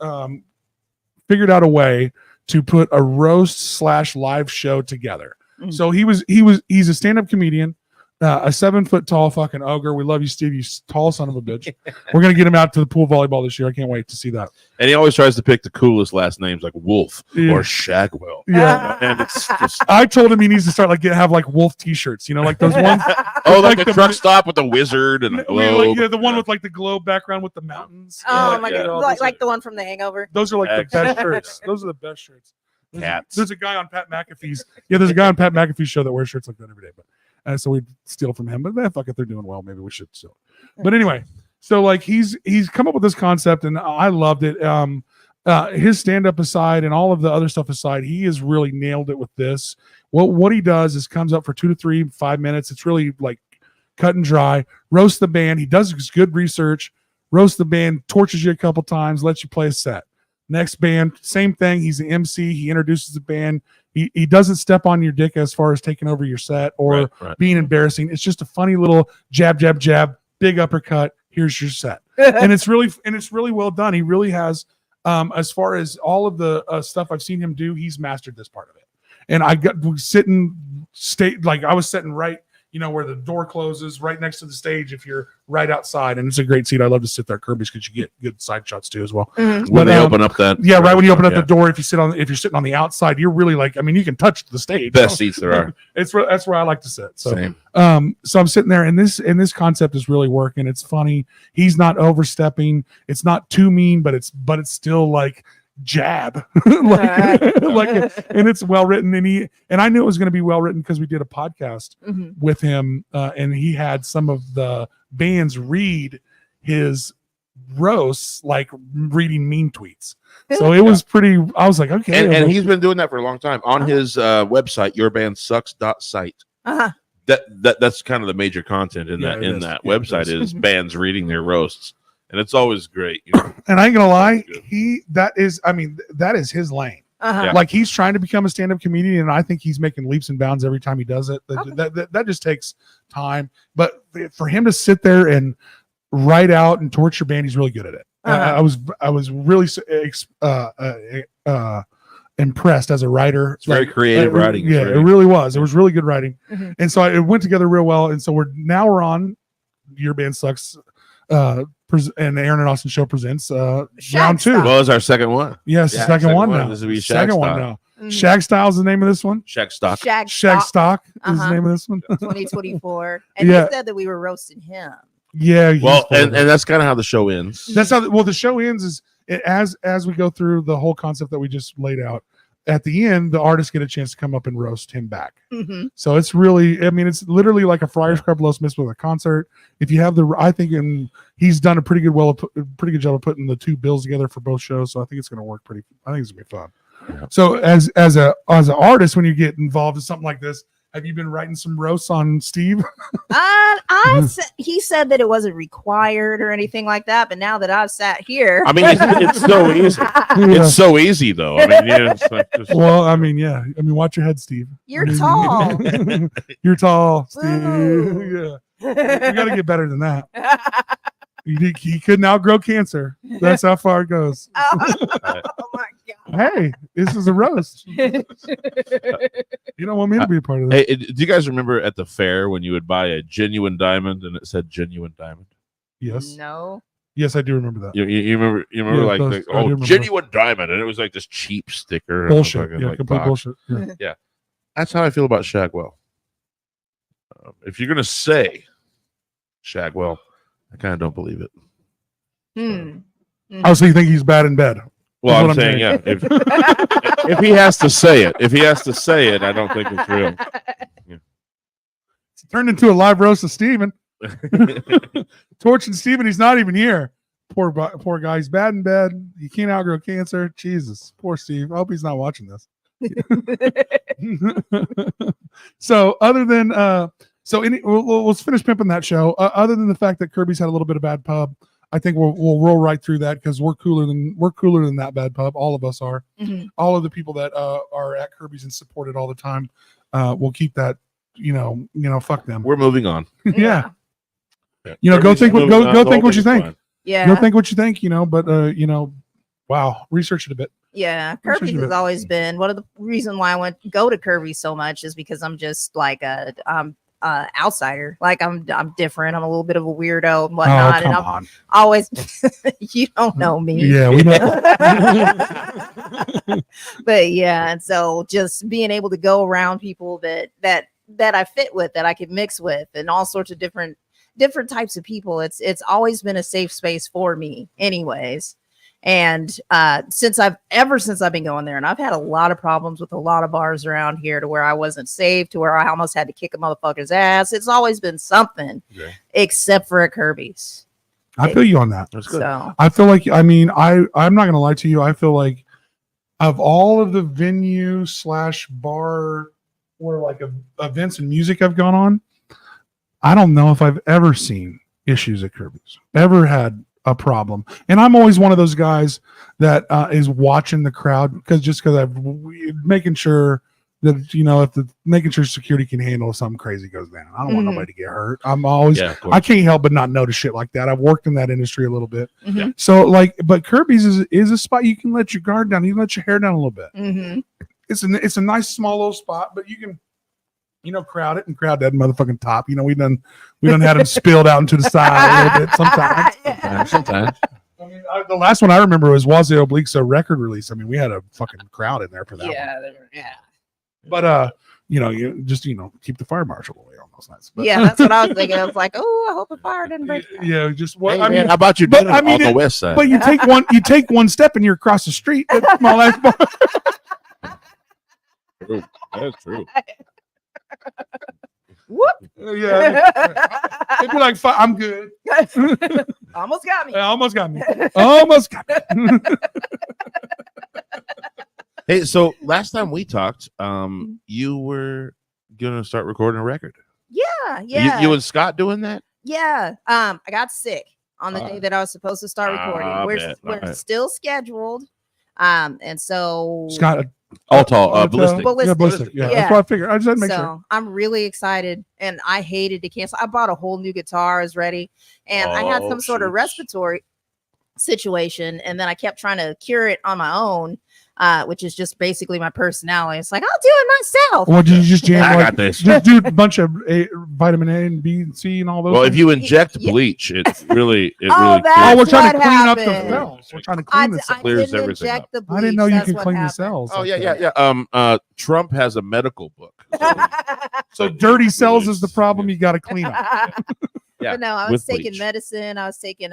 figured out a way to put a roast / live show together. So he's a stand-up comedian, a 7 foot tall fucking ogre. We love you, Steve, you tall son of a bitch. We're gonna get him out to the pool volleyball this year. I can't wait to see that. And he always tries to pick the coolest last names like Wolf or Shagwell. Yeah. And it's just I told him he needs to start have Wolf t-shirts, like those ones. like the truck stop with the wizard and the globe. The one with the globe background with the mountains. Oh my god, like the one from The Hangover. Those are the best shirts. Those are the best shirts. Cats. There's a guy on Pat McAfee's. Yeah, there's a guy on Pat McAfee's show that wears shirts like that every day. But so we steal from him. But fuck it, they're doing well. Maybe we should steal. But anyway, so he's come up with this concept, and I loved it. His stand-up aside and all of the other stuff aside, he has really nailed it with this. What he does is comes up for 2 to 5 minutes. It's really cut and dry. Roast the band. He does good research. Roast the band, tortures you a couple times, lets you play a set. Next band, same thing. He's the MC. He introduces the band. He doesn't step on your dick as far as taking over your set or being embarrassing. It's just a funny little jab, jab, jab, big uppercut. Here's your set, and it's really well done. He really has, as far as all of the stuff I've seen him do, he's mastered this part of it. And I was sitting right, where the door closes, right next to the stage. If you're right outside, and it's a great seat. I love to sit there, Kirby's, because you get good side shots too as well. When they open up that, right when you open up the door. If you're sitting on the outside, you're really you can touch the stage. Best seats there are. That's where I like to sit. So, Same. So I'm sitting there, and this concept is really working. It's funny. He's not overstepping. It's not too mean, but it's still jab and it's well written, and I knew it was going to be well written because we did a podcast with him, and he had some of the bands read his roasts reading mean tweets, so it was pretty. I was like, okay, and he's been doing that for a long time on his website, yourbandsucks.site. That's kind of the major content in that website is bands reading their roasts. And it's always great. And I ain't gonna lie, that is his lane. He's trying to become a stand-up comedian, and I think he's making leaps and bounds every time he does it. That just takes time. But for him to sit there and write out and torture band, he's really good at it. I was really impressed as a writer. It's very creative writing. Yeah, it really was. It was really good writing. And so it went together real well. And so we're on Your Band Sucks. And the Aaron and Austin show presents round 2. Well, it's our second one. Yes, the second one now. This will be second one now. Shag Style is the name of this one. Shag Stock. Shag Stock is the name of this one. 2024. And you said that we were roasting him. Yeah. Well, and that's kind of how the show ends. That's how. The show ends is as we go through the whole concept that we just laid out. at the end, the artists get a chance to come up and roast him back. Mhm. So it's really, I mean, it's literally like a Friars Club Los Miss with a concert. If you have I think, and he's done a pretty good job of putting the two bills together for both shows. So I think it's going to work I think it's going to be fun. Yeah. So as an artist, when you get involved in something like this, have you been writing some roasts on Steve? He said that it wasn't required or anything like that, but now that I've sat here, I mean, it's so easy. It's so easy, though. I mean, yeah, it's like just, Well, I mean, yeah. I mean, watch your head, Steve. You're tall. You're tall, Steve. Woo. Yeah. You got to get better than that. He couldn't outgrow cancer. That's how far it goes. Oh my god! Hey, this is a roast. You don't want me to be a part of this. hey, do you guys remember at the fair when you would buy a genuine diamond and it said genuine diamond? Yes. No. Yes, I do remember that. You remember Yeah, like those- I do remember. genuine diamond, and it was like this cheap sticker. Bullshit. fucking, Yeah, like, complete box. bullshit. Yeah. That's how I feel about Shagwell. If you're gonna say Shagwell, I kind of don't believe it. Oh, so you think he's bad in bed? Well, That's I'm what I'm saying, yeah. If he has to say it, I don't think it's real. It's turned into a live roast of Steven. Torching Steven, he's not even here. Poor guy. He's bad in bed. He can't outgrow cancer. Jesus. Poor Steve. I hope he's not watching this. So other than let's finish pimping that show. Other than the fact that Kirby's had a little bit of bad pub, I think we'll roll right through that because we're cooler than that bad pub. All of us are. Mhm. All of the people that are at Kirby's and support it all the time. We'll keep that. Fuck them. We're moving on. Yeah. Yeah. Go think what Moving on, the go whole think what you thing's think. fine. Yeah. Go think what you think. Wow. Research it a bit. Yeah, Which Kirby's is has it? always been one of the reason why I go to Kirby so much is because I'm just like a outsider. Like I'm different. I'm a little bit of a weirdo and whatnot. come And I'm on. always you don't know me. Yeah, we know. But yeah, and so just being able to go around people that I fit with, that I can mix with, and all sorts of different types of people. It's always been a safe space for me, anyways. And since I've been going there, and I've had a lot of problems with a lot of bars around here to where I wasn't safe, to where I almost had to kick a motherfucker's ass. It's always been something, except for at Kirby's. I feel you on that. That's good. So I feel like, I'm not gonna lie to you. I feel like of all of the venue / bar or like events and music I've gone on, I don't know if I've ever seen issues at Kirby's, ever had a problem. And I'm always one of those guys that is watching the crowd because I'm making sure that making sure security can handle if something crazy goes down. I don't want nobody to get hurt. I'm always Yeah, of course. I can't help but not notice shit like that. I've worked in that industry a little bit. mhm, So but Kirby's is a spot you can let your guard down, you can let your hair down a little bit. mhm. It's a nice small little spot, but you can crowd it and crowd that motherfucking top. We done had them spilled out into the side a little bit sometimes. Sometimes. I mean, the last one I remember was Wazzy Oblique's record release. I mean, we had a fucking crowd in there for that. Yeah. But you just keep the fire marshal away on those nights. But, Yeah, that's what I was thinking. I was like, oh, I hope the fire didn't break down. Yeah, just Hey, I man, mean, how about you but, doing I it mean, on the it- west side? but you take one step and you're across the street at my life bar. True. That's true. Whoop. Yeah, it'd be like, I'm good. Almost got me. Almost got me. Almost got me. Hey, so last time we talked, you were gonna start recording a record. Yeah. You and Scott doing that? Yeah. I got sick on the day that I was supposed to start recording. I We're bet. we're still scheduled. And so Scott, Ballistic. Ballistic. Yeah, Yeah. that's what I figured. I just had to make so sure. I'm really excited, and I hated to cancel. I bought a whole new guitar, is ready, and I had Oh, some sort of shoots. respiratory situation, and then I kept trying to cure it on my own, which is just basically my personality. It's like, I'll do it myself. Or did you just jam I like, got this. just do a bunch of vitamin A and B and C and all those? Well, if things? you inject Yeah. bleach, it really Oh, clears. that's we're trying to what clean up the happened. cells. We're trying to I, clean the d- cells. I Clears didn't everything inject up. the bleach. I didn't know you That's could what clean the happened. cells. Oh like yeah, that. yeah. Trump has a medical book. So So dirty cells is the problem. You got to clean them. Yeah, But no, I with was taking bleach. medicine. I was taking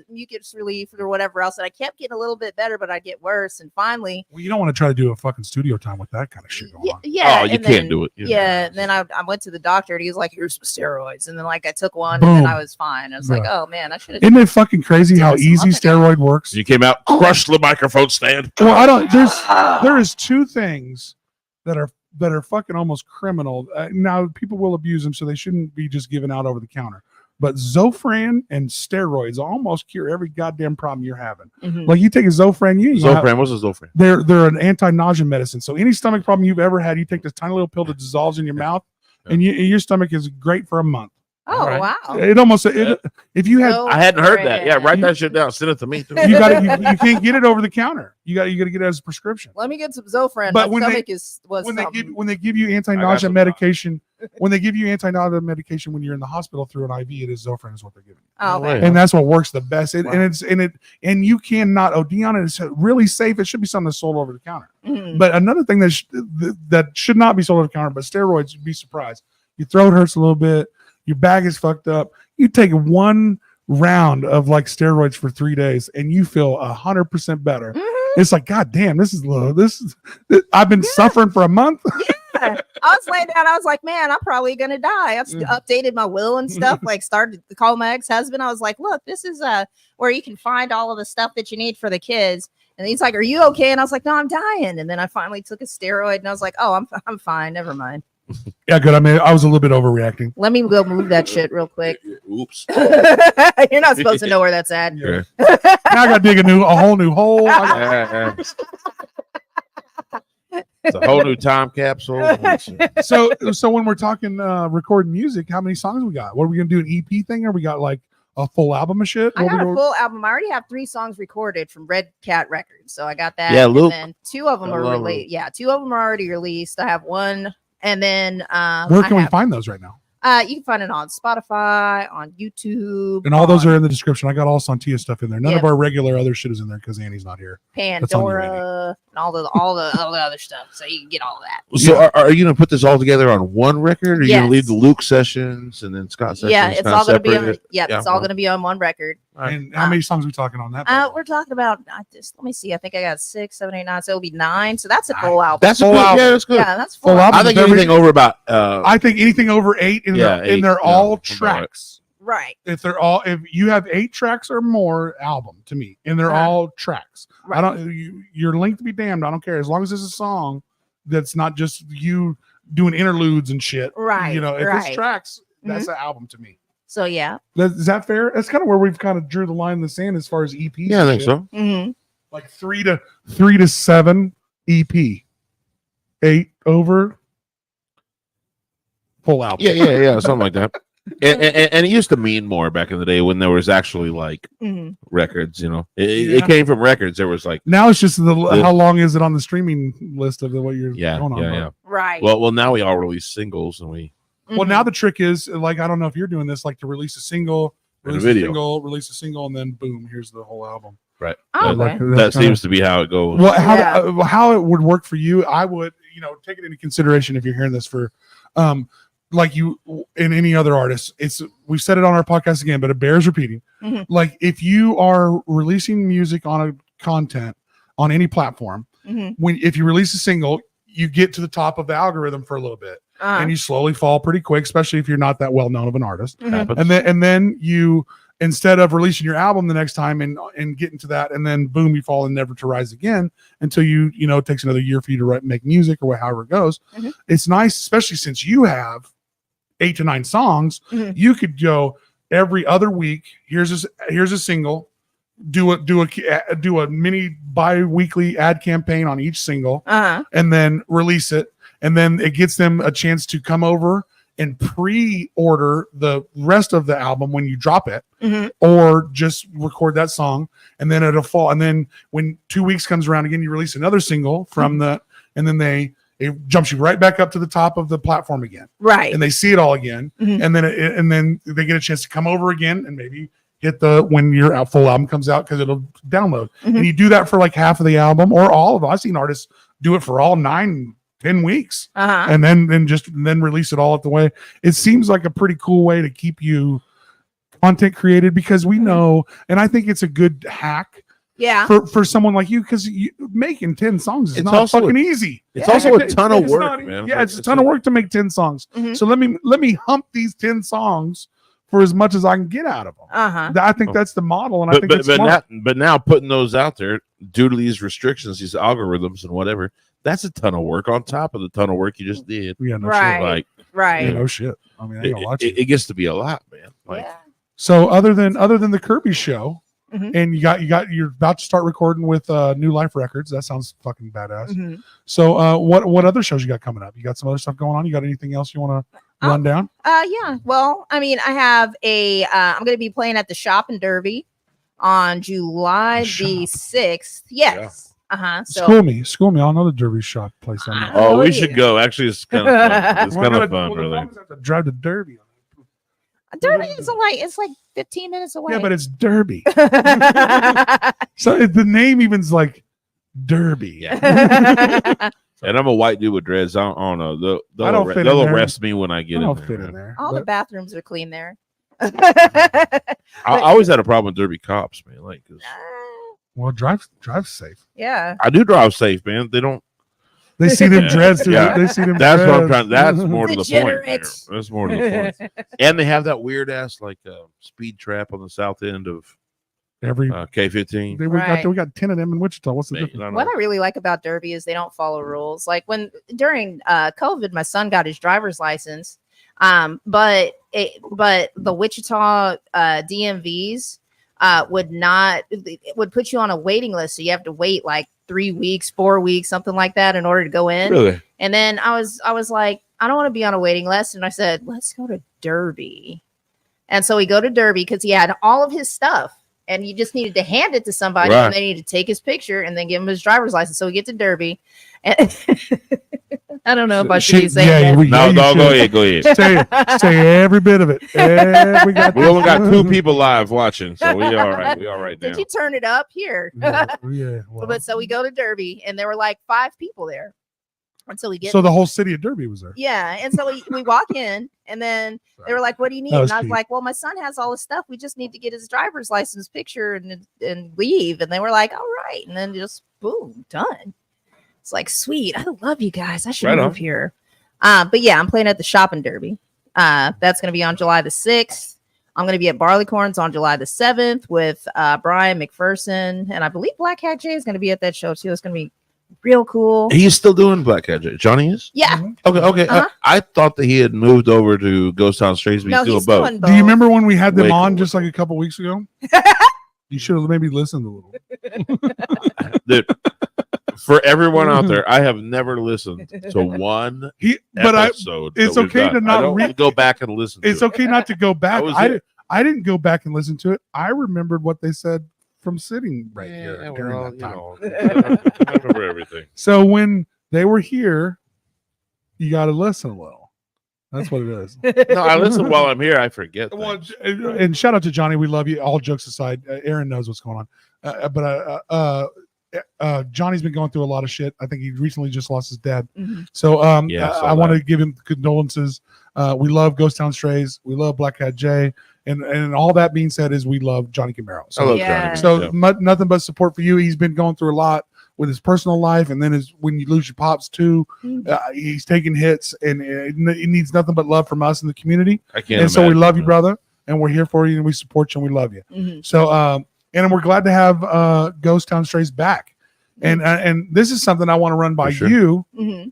mucus relief or whatever else, and I kept getting a little bit better, but I'd get worse. And finally, Well, you don't want to try to do a fucking studio time with that kind of shit going on. yeah, Oh, you and can't then- do it. Yeah, and then I went to the doctor, and he was like, "Here's some steroids," and then like I took one, and then I Boom. was fine. I was like, "Oh man, I should have." Isn't it fucking crazy how Just a easy month ago. steroid works? You came out, crushed the microphone stand. Well, I don't. There is two things that are fucking almost criminal. Now people will abuse them, so they shouldn't be just given out over the counter. But Zofran and steroids almost cure every goddamn problem you're having. Mhm. Like you take a Zofran, Zofran, what's a Zofran? they're an anti-nausea medicine. So any stomach problem you've ever had, you take this tiny little pill that dissolves in your mouth, and your stomach is great for a month. Oh Alright. wow! It almost if you had I hadn't heard that. Yeah, write Zofran. that shit down. Send it to me. Too. you got you can't get it over the counter. You got to get it as a prescription. Let me get some Zofran. But My when stomach was when they something. give you I got anti-nausea some medication, when they give you anti-nausea medication when you're in the hospital through an IV, it is Zofran is what they're giving you. Oh, No way. okay. And that's what works the best. Wow. And you cannot OD on it. It's really safe. It should be something that's sold over the counter. Mhm. But another thing that should not be sold over the counter, but steroids, you'd be surprised. Your throat hurts a little bit. Your bag is fucked up. You take one round of like steroids for 3 days, and you feel 100% better. Mhm. It's like, God damn, this is low. I've been suffering for a month. I was laying down. I was like, man, I'm probably gonna die. I've updated my will and stuff. Like, started to call my ex-husband. I was like, look, this is where you can find all of the stuff that you need for the kids. And he's like, are you okay? And I was like, no, I'm dying. And then I finally took a steroid, and I was like, oh, I'm fine. Never mind. Yeah, good. I mean, I was a little bit overreacting. Let me go move that shit real quick. Oops. You're not supposed to know where that's at. Yeah. Now I got to dig a whole new hole. It's a whole new time capsule. So when we're talking recording music, how many songs we got? What are we gonna do? An EP thing, or we got like a full album of shit? I What got we a gonna- full album. I already have 3 songs recorded from Red Cat Records, so I got that. Yeah, Luke. And then 2 of them I are love released. Yeah, 2 of them are already released. I have one, and then Where can we find those right now? You can find it on Spotify, on YouTube, And all those on are in the description. I got all Sontia stuff in there. None of Yeah. our regular other shit is in there because Annie's not here. That's on you, Pandora and all the other stuff. So you can get all of that. So are you gonna put this all together on one record, or are you gonna leave Yes. the Luke sessions and then Scott sessions? Yeah, it's kinda all gonna be on. separated? Yeah, Yeah, it's all well. gonna be on one record. And how many songs are we talking on that? We're talking about. Let me see. I think I got 6, 7, 8, 9. So it'll be 9. So that's a full album. That's Full good. album. Yeah, that's good. Yeah, that's Full full. album. I think Every- anything over about I think anything over 8, and Yeah, they're, 8, and they're yeah, all about it. tracks. Right. If you have 8 tracks or more, album to me, and they're Uh-huh. all tracks. Right. I don't. Your length to be damned. I don't care as long as it's a song that's not just you doing interludes and shit. Right, You know, if it's right. tracks, that's an album to me. So yeah. Is that fair? That's kind of where we've kind of drew the line in the sand as far as EPs. yeah, I and think shit. so. Mm-hmm. Like 3 to 7 EP, 8 over full album. Yeah, something like that. And it used to mean more back in the day when there was actually like Mm-hmm. records. You know, Yeah. it came from records. There was like, Now it's just how long is it on the streaming list of what you're yeah, going on. yeah. Right. Well, now we all release singles, and we Well, now the trick is like I don't know if you're doing this, like to release a single, And a release video. release a single, and then boom, here's the whole album. right. Oh, That- okay. Like, that that's kinda- seems to be how it goes. Well, Yeah. how it would work for you, I would, take it into consideration if you're hearing this for, like you and any other artist. We've said it on our podcast again, but it bears repeating. Mhm. Like if you are releasing music on a content on any platform, Mhm. if you release a single, you get to the top of the algorithm for a little bit, Uh-huh. and you slowly fall pretty quick, especially if you're not that well known of an artist. Mhm. Happens. And then you, instead of releasing your album the next time and getting to that, and then boom, you fall and never to rise again until it takes another year for you to make music or however it goes. Mhm. It's nice, especially since you have 8 to 9 songs. Mhm. You could go every other week. Here's a single. Do a mini bi-weekly ad campaign on each single, Uh-huh. and then release it. And then it gets them a chance to come over and pre-order the rest of the album when you drop it, Mhm. or just record that song, and then it'll fall. And then when 2 weeks comes around again, you release another single from and then it jumps you right back up to the top of the platform again, Right. and they see it all again, Mhm. and then they get a chance to come over again and maybe hit when your full album comes out because it'll download. Mhm. And you do that for like half of the album or all of it. I've seen artists do it for all 9-10 weeks Uh-huh. and then release it all at the way. It seems like a pretty cool way to keep you content created, because we know, and I think it's a good hack Yeah. for someone like you, because making 10 songs is It's not also fucking easy. It's Yeah. also a ton of It's work, not- man. Yeah, it's a ton of work to make 10 songs. Mhm. So let me hump these 10 songs for as much as I can get out of them. Uh-huh. I think that's the model, and I think But it's smart. now putting those out there due to these restrictions, these algorithms and whatever, that's a ton of work on top of the ton of work you just did. Yeah, no Right. shit. Like Right. Yeah, no shit. I mean, I ain't gonna lie to you. it gets to be a lot, man. Like Yeah. So other than the Kirby show, Mhm. and you're about to start recording with New Life Records. That sounds fucking badass. Mhm. So what other shows you got coming up? You got some other stuff going on? You got anything else you want to run down? Yeah. Well, I mean, I have I'm going to be playing at the Shop in Derby on July the 6th. Yes. Uh-huh. So School me. I know the Derby shop place. On that. oh, Oh, we yeah. should go. Actually, it's kind of fun. It's We're kind gonna- of fun, well, the brother. problem is I have to drive to Derby. Derby is it's like 15 minutes away. Yeah, but it's Derby. So the name even's like Derby. Yeah. And I'm a white dude with dreads. I don't know. I don't fit in They'll there. arrest me when I I get don't in fit there. in there. All the but- bathrooms are clean there. I always had a problem with Derby cops, man. Like, 'cause Well, drive safe. Yeah. I do drive safe, man. They don't. They see them Yeah. dreads. Through Yeah. They see them. That's what I'm dreads. trying. That's more to the point. There. Degenerates. That's more to the point. And they have that weird ass like speed trap on the south end of Every K15. we got 10 of them in Wichita. What's the Man, difference? I don't What know. I really like about Derby is they don't follow rules. Like during COVID, my son got his driver's license, but the Wichita DMVs would put you on a waiting list, so you have to wait like 3 weeks, 4 weeks, something like that, in order to go in. Really? And then I was like, I don't want to be on a waiting list, and I said, let's go to Derby. And so we go to Derby because he had all of his stuff. And you just needed to hand it to somebody, Right. and they needed to take his picture and then give him his driver's license. So we get to Derby. And I don't know if I should be saying that. No, you no, go should. ahead, go ahead. Say every bit of it. We only got 2 people live watching, so we all right. We all right now. Did you turn it up here? Yeah. Well. But so we go to Derby, and there were like 5 people there. And so we get So the whole city of Derby was there. yeah, and so we walk in, and then they were like, "What do you need?" That was And I was cute. like, "Well, my son has all his stuff. We just need to get his driver's license picture and leave." And they were like, "All right," and then just boom, done. It's like, sweet. I love you guys. I should Right move on. here. But yeah, I'm playing at the Shop in Derby. That's going to be on July the 6th. I'm going to be at Barleycorns on July the 7th with Brian McPherson, and I believe Black Hat Jay is going to be at that show too. It's going to be real cool. He's still doing Black Cat. Johnny is? Yeah. Okay. Uh-huh. I thought that he had moved over to Ghost Town Strays, but No, he's doing he's both. doing both. Do you remember when we had them Way on cool. just like a couple weeks ago? You should have maybe listened a little. Dude, for everyone out there, I have never listened to one But episode. it's that we've okay to done. not I don't re- go back and listen. it's to okay not to go back. was I, there. I didn't go back and listen to it. I remembered what they said from sitting right it. here Yeah, during well, that time. I remember everything. So when they were here, you got to listen a little. That's what it is. No, I listen while I'm here. I forget. Well, things. and shout out to Johnny. We love you. All jokes aside, Aaron knows what's going on. Johnny's been going through a lot of shit. I think he recently just lost his dad. Mhm. So Yeah, I saw I want to that. give him condolences. We love Ghost Town Strays. We love Black Hat Jay. And all that being said is we love Johnny Camaro. I So, love Yeah. Johnny. so Yeah. nothing but support for you. He's been going through a lot with his personal life, and then when you lose your pops too, he's taking hits, and he needs nothing but love from us in the community. I can't. And so we imagine, love you, man. brother, and we're here for you, and we support you, and we love you. Mhm. So, and we're glad to have Ghost Town Strays back. And this is something I want to run by For sure. you. Mhm.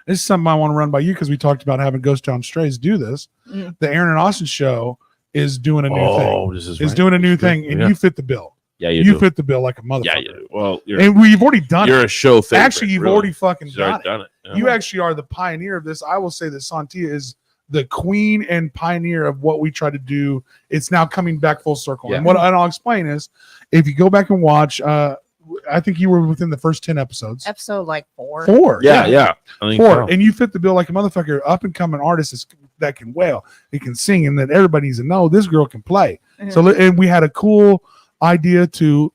This is something I want to run by you because we talked about having Ghost Town Strays do this. Mhm. The Aaron and Austin show is doing a new Oh, thing. this is Is right. doing a new This is thing, good. and Yeah. you fit the bill. Yeah, You do. fit the bill like a motherfucker. Yeah, you do. Well, you're And we've already done you're it. a show favorite. Actually, you've really. already fucking You've done already it. done it. Yeah. You actually are the pioneer of this. I will say that Sontia is the queen and pioneer of what we try to do. It's now coming back full circle. Yeah. And what I'll explain is, if you go back and watch, I think you were within the first 10 episodes. Episode like 4. Four. Yeah. I think Four. so. And you fit the bill like a motherfucker. Up and coming artist that can wail, he can sing, and that everybody needs to know this girl can play. Mhm. So, and we had a cool idea to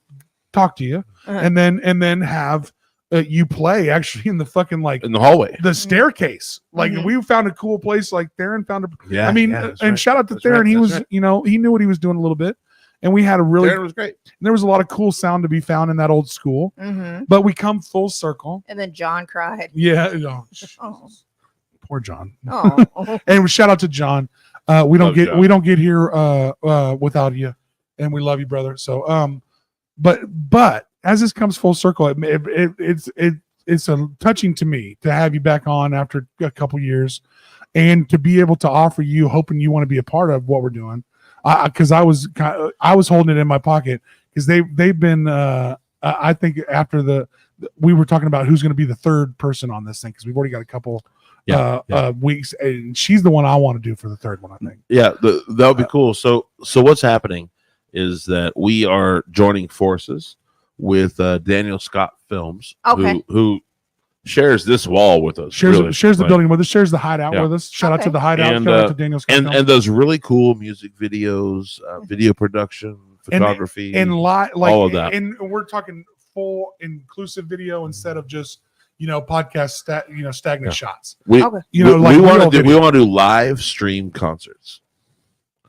talk to you, Uh-huh. and then have you play actually in the fucking like in the hallway. the staircase. Like Mhm. we found a cool place. Like Theron found a. Yeah, I mean, yeah, that's and right. shout out to That's Theron. right, He that's was, right. you know, he knew what he was doing a little bit, and we had a really. Darren was great. There was a lot of cool sound to be found in that old school, Mhm. but we come full circle. And then John cried. Yeah, you know, Oh. poor John. Oh. And shout out to John. Love John. We don't get here without you, and we love you, brother. So but as this comes full circle, it's a touching to me to have you back on after a couple years, and to be able to offer you, hoping you want to be a part of what we're doing. Because I was holding it in my pocket because they've been. I think after we were talking about who's going to be the third person on this thing because we've already got a couple. Weeks, and she's the one I want to do for the third one. I think. Yeah, that would be cool. So what's happening is that we are joining forces with Daniel Scott Films, Okay. who shares this wall with us. Shares really. the Like, building with us. Shares the hideout Yeah. with us. Shout out to Okay. the hideout. And, Shout out to Daniel Scott and Films. does really cool music videos, video production, photography, and like all of that. And we're talking full inclusive video instead of just podcast stagnant Yeah. shots. we Okay. we like want real to do video live stream concerts.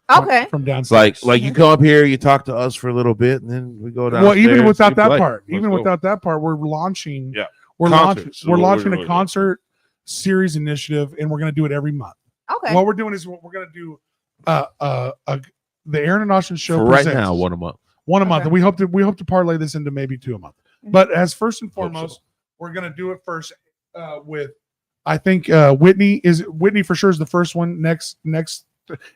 Okay. from downstairs. Like you come up here, you talk to us for a little bit, and then we go down. Well, even without you that play. part, Let's even go. without that part, we're launching. Yeah. we're Concerts is we're what we're launching really a doing. concert series initiative, and we're going to do it every month. Okay. What we're doing is we're going to do the Aaron and Austin show for right presents now, one a month. one a month, Okay. and we hope to parlay this into maybe 2 a month. Mhm. But as first and Hope foremost, so. we're going to do it first with I think Whitney for sure is the first one next.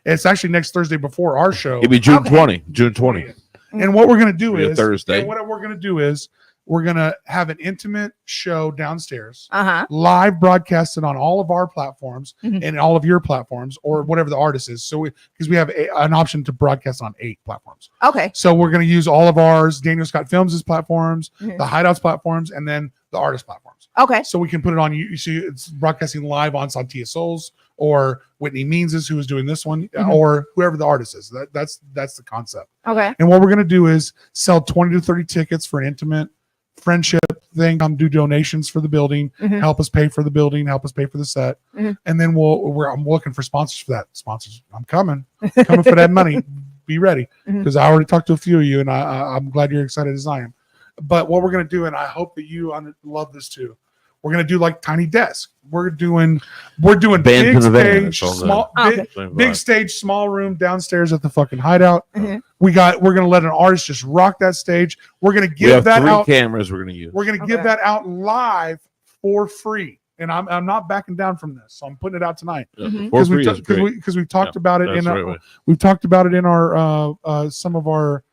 It's actually next Thursday before our show. It'd be June Okay. 20. June 20. And what we're going to do Be a is Thursday. and what we're going to do is we're going to have an intimate show downstairs, Uh-huh. live broadcasted on all of our platforms Mhm. and all of your platforms or whatever the artist is. So because we have an option to broadcast on 8 platforms. Okay. So we're going to use all of ours, Daniel Scott Films' platforms, Mhm. the Hideouts platforms, and then the artist platforms. Okay. So we can put it on you. See, it's broadcasting live on Sontia Souls or Whitney Means's, who is doing this one, Mhm. or whoever the artist is. That's the concept. Okay. And what we're going to do is sell 20 to 30 tickets for an intimate friendship thing. Come do donations for the building, Mhm. help us pay for the building, help us pay for the set, Mhm. and then I'm looking for sponsors for that. Sponsors, I'm coming for that money. Be ready Mhm. because I already talked to a few of you, and I'm glad you're excited as I am. But what we're going to do, and I hope that you love this too. We're going to do like tiny desk. We're doing Band big to the van, stage, it's all small, that. big, Okay. Same big vibe. stage, small room downstairs at the fucking hideout. Mhm. We're gonna let an artist just rock that stage. We're gonna We give have that 3 out. cameras we're going to use. We're gonna give Okay. that out live for free. And I'm not backing down from this. So I'm putting it out tonight. Mhm. For free is great. Because we've talked about it That's in the our, right way. we've talked about it in our some of our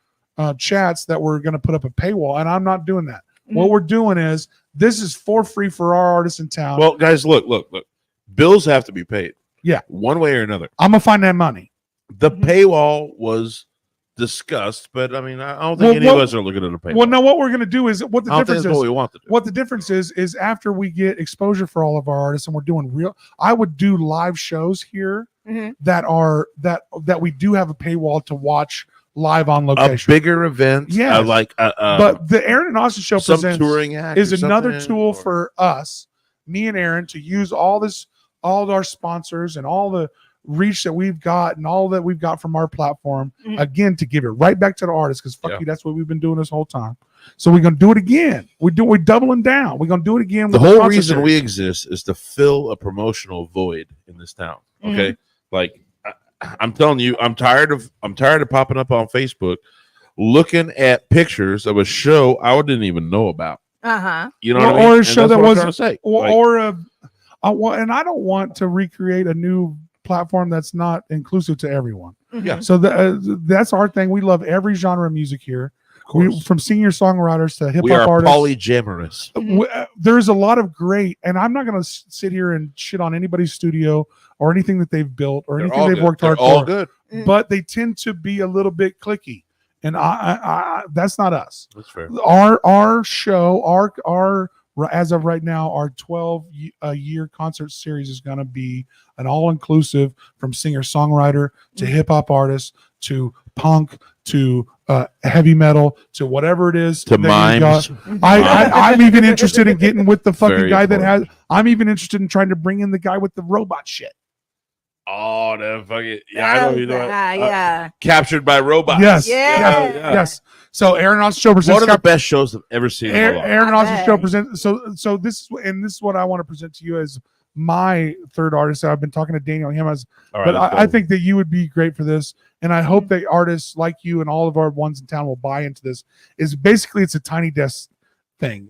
chats that we're gonna put up a paywall, and I'm not doing that. What Mhm. we're doing is this is for free for our artists in town. Well, guys, look. Bills have to be paid. Yeah. One way or another. I'm gonna find that money. The Mhm. paywall was discussed, but I mean, I don't think Well, any well- of us are looking at a paywall. Well, no, what we're gonna do is what the I don't think difference that's is. what we want to do. What the difference is after we get exposure for all of our artists and we're doing I would do live shows here Mhm. that we do have a paywall to watch live on A location. bigger event, Yes. like But the Aaron and Austin show some presents touring act is or another something, tool or- for us, me and Aaron, to use all of our sponsors and all the reach that we've got and all that we've got from our platform, Mhm. again, to give it right back to the artists, because fuck Yeah. you, that's what we've been doing this whole time. So we're gonna do it again. We're doubling down. We're gonna do it again. The with whole concert reason series. we exist is to fill a promotional void in this town. Okay, like I'm telling you, I'm tired of popping up on Facebook, looking at pictures of a show I didn't even know about. Uh-huh. You know Or- what I mean? or a And show that's that what I'm was- trying to say. or, Like, or and I don't want to recreate a new platform that's not inclusive to everyone. Yeah. So that's our thing. We love every genre of music here. of course. From singer songwriters to hip We hop are artists. polygamorous. There's a lot of great, and I'm not going to sit here and shit on anybody's studio or anything that they've built or They're anything all they've good. worked They're hard all for. good. But they tend to be a little bit cliquey, and I that's not us. That's fair. Our show, our as of right now, our 12-year concert series is going to be an all-inclusive from singer-songwriter to hip-hop artists to punk to heavy metal to whatever it is To that you got. mimes. I'm even interested in getting with the fucking Very guy that has. important. I'm even interested in trying to bring in the guy with the robot shit. Oh, that fucking I know you know. Yeah. Captured by robots. Yes, Yeah. yes. So Aaron Austin Show presents One of the best shows I've ever seen. in my life. Aaron I Austin bet. Show presents. So this is what I want to present to you as my third artist. I've been talking to Daniel Himas, All right, but let's I go. think that you would be great for this, and I hope that artists like you and all of our ones in town will buy into this. Is basically it's a tiny desk thing.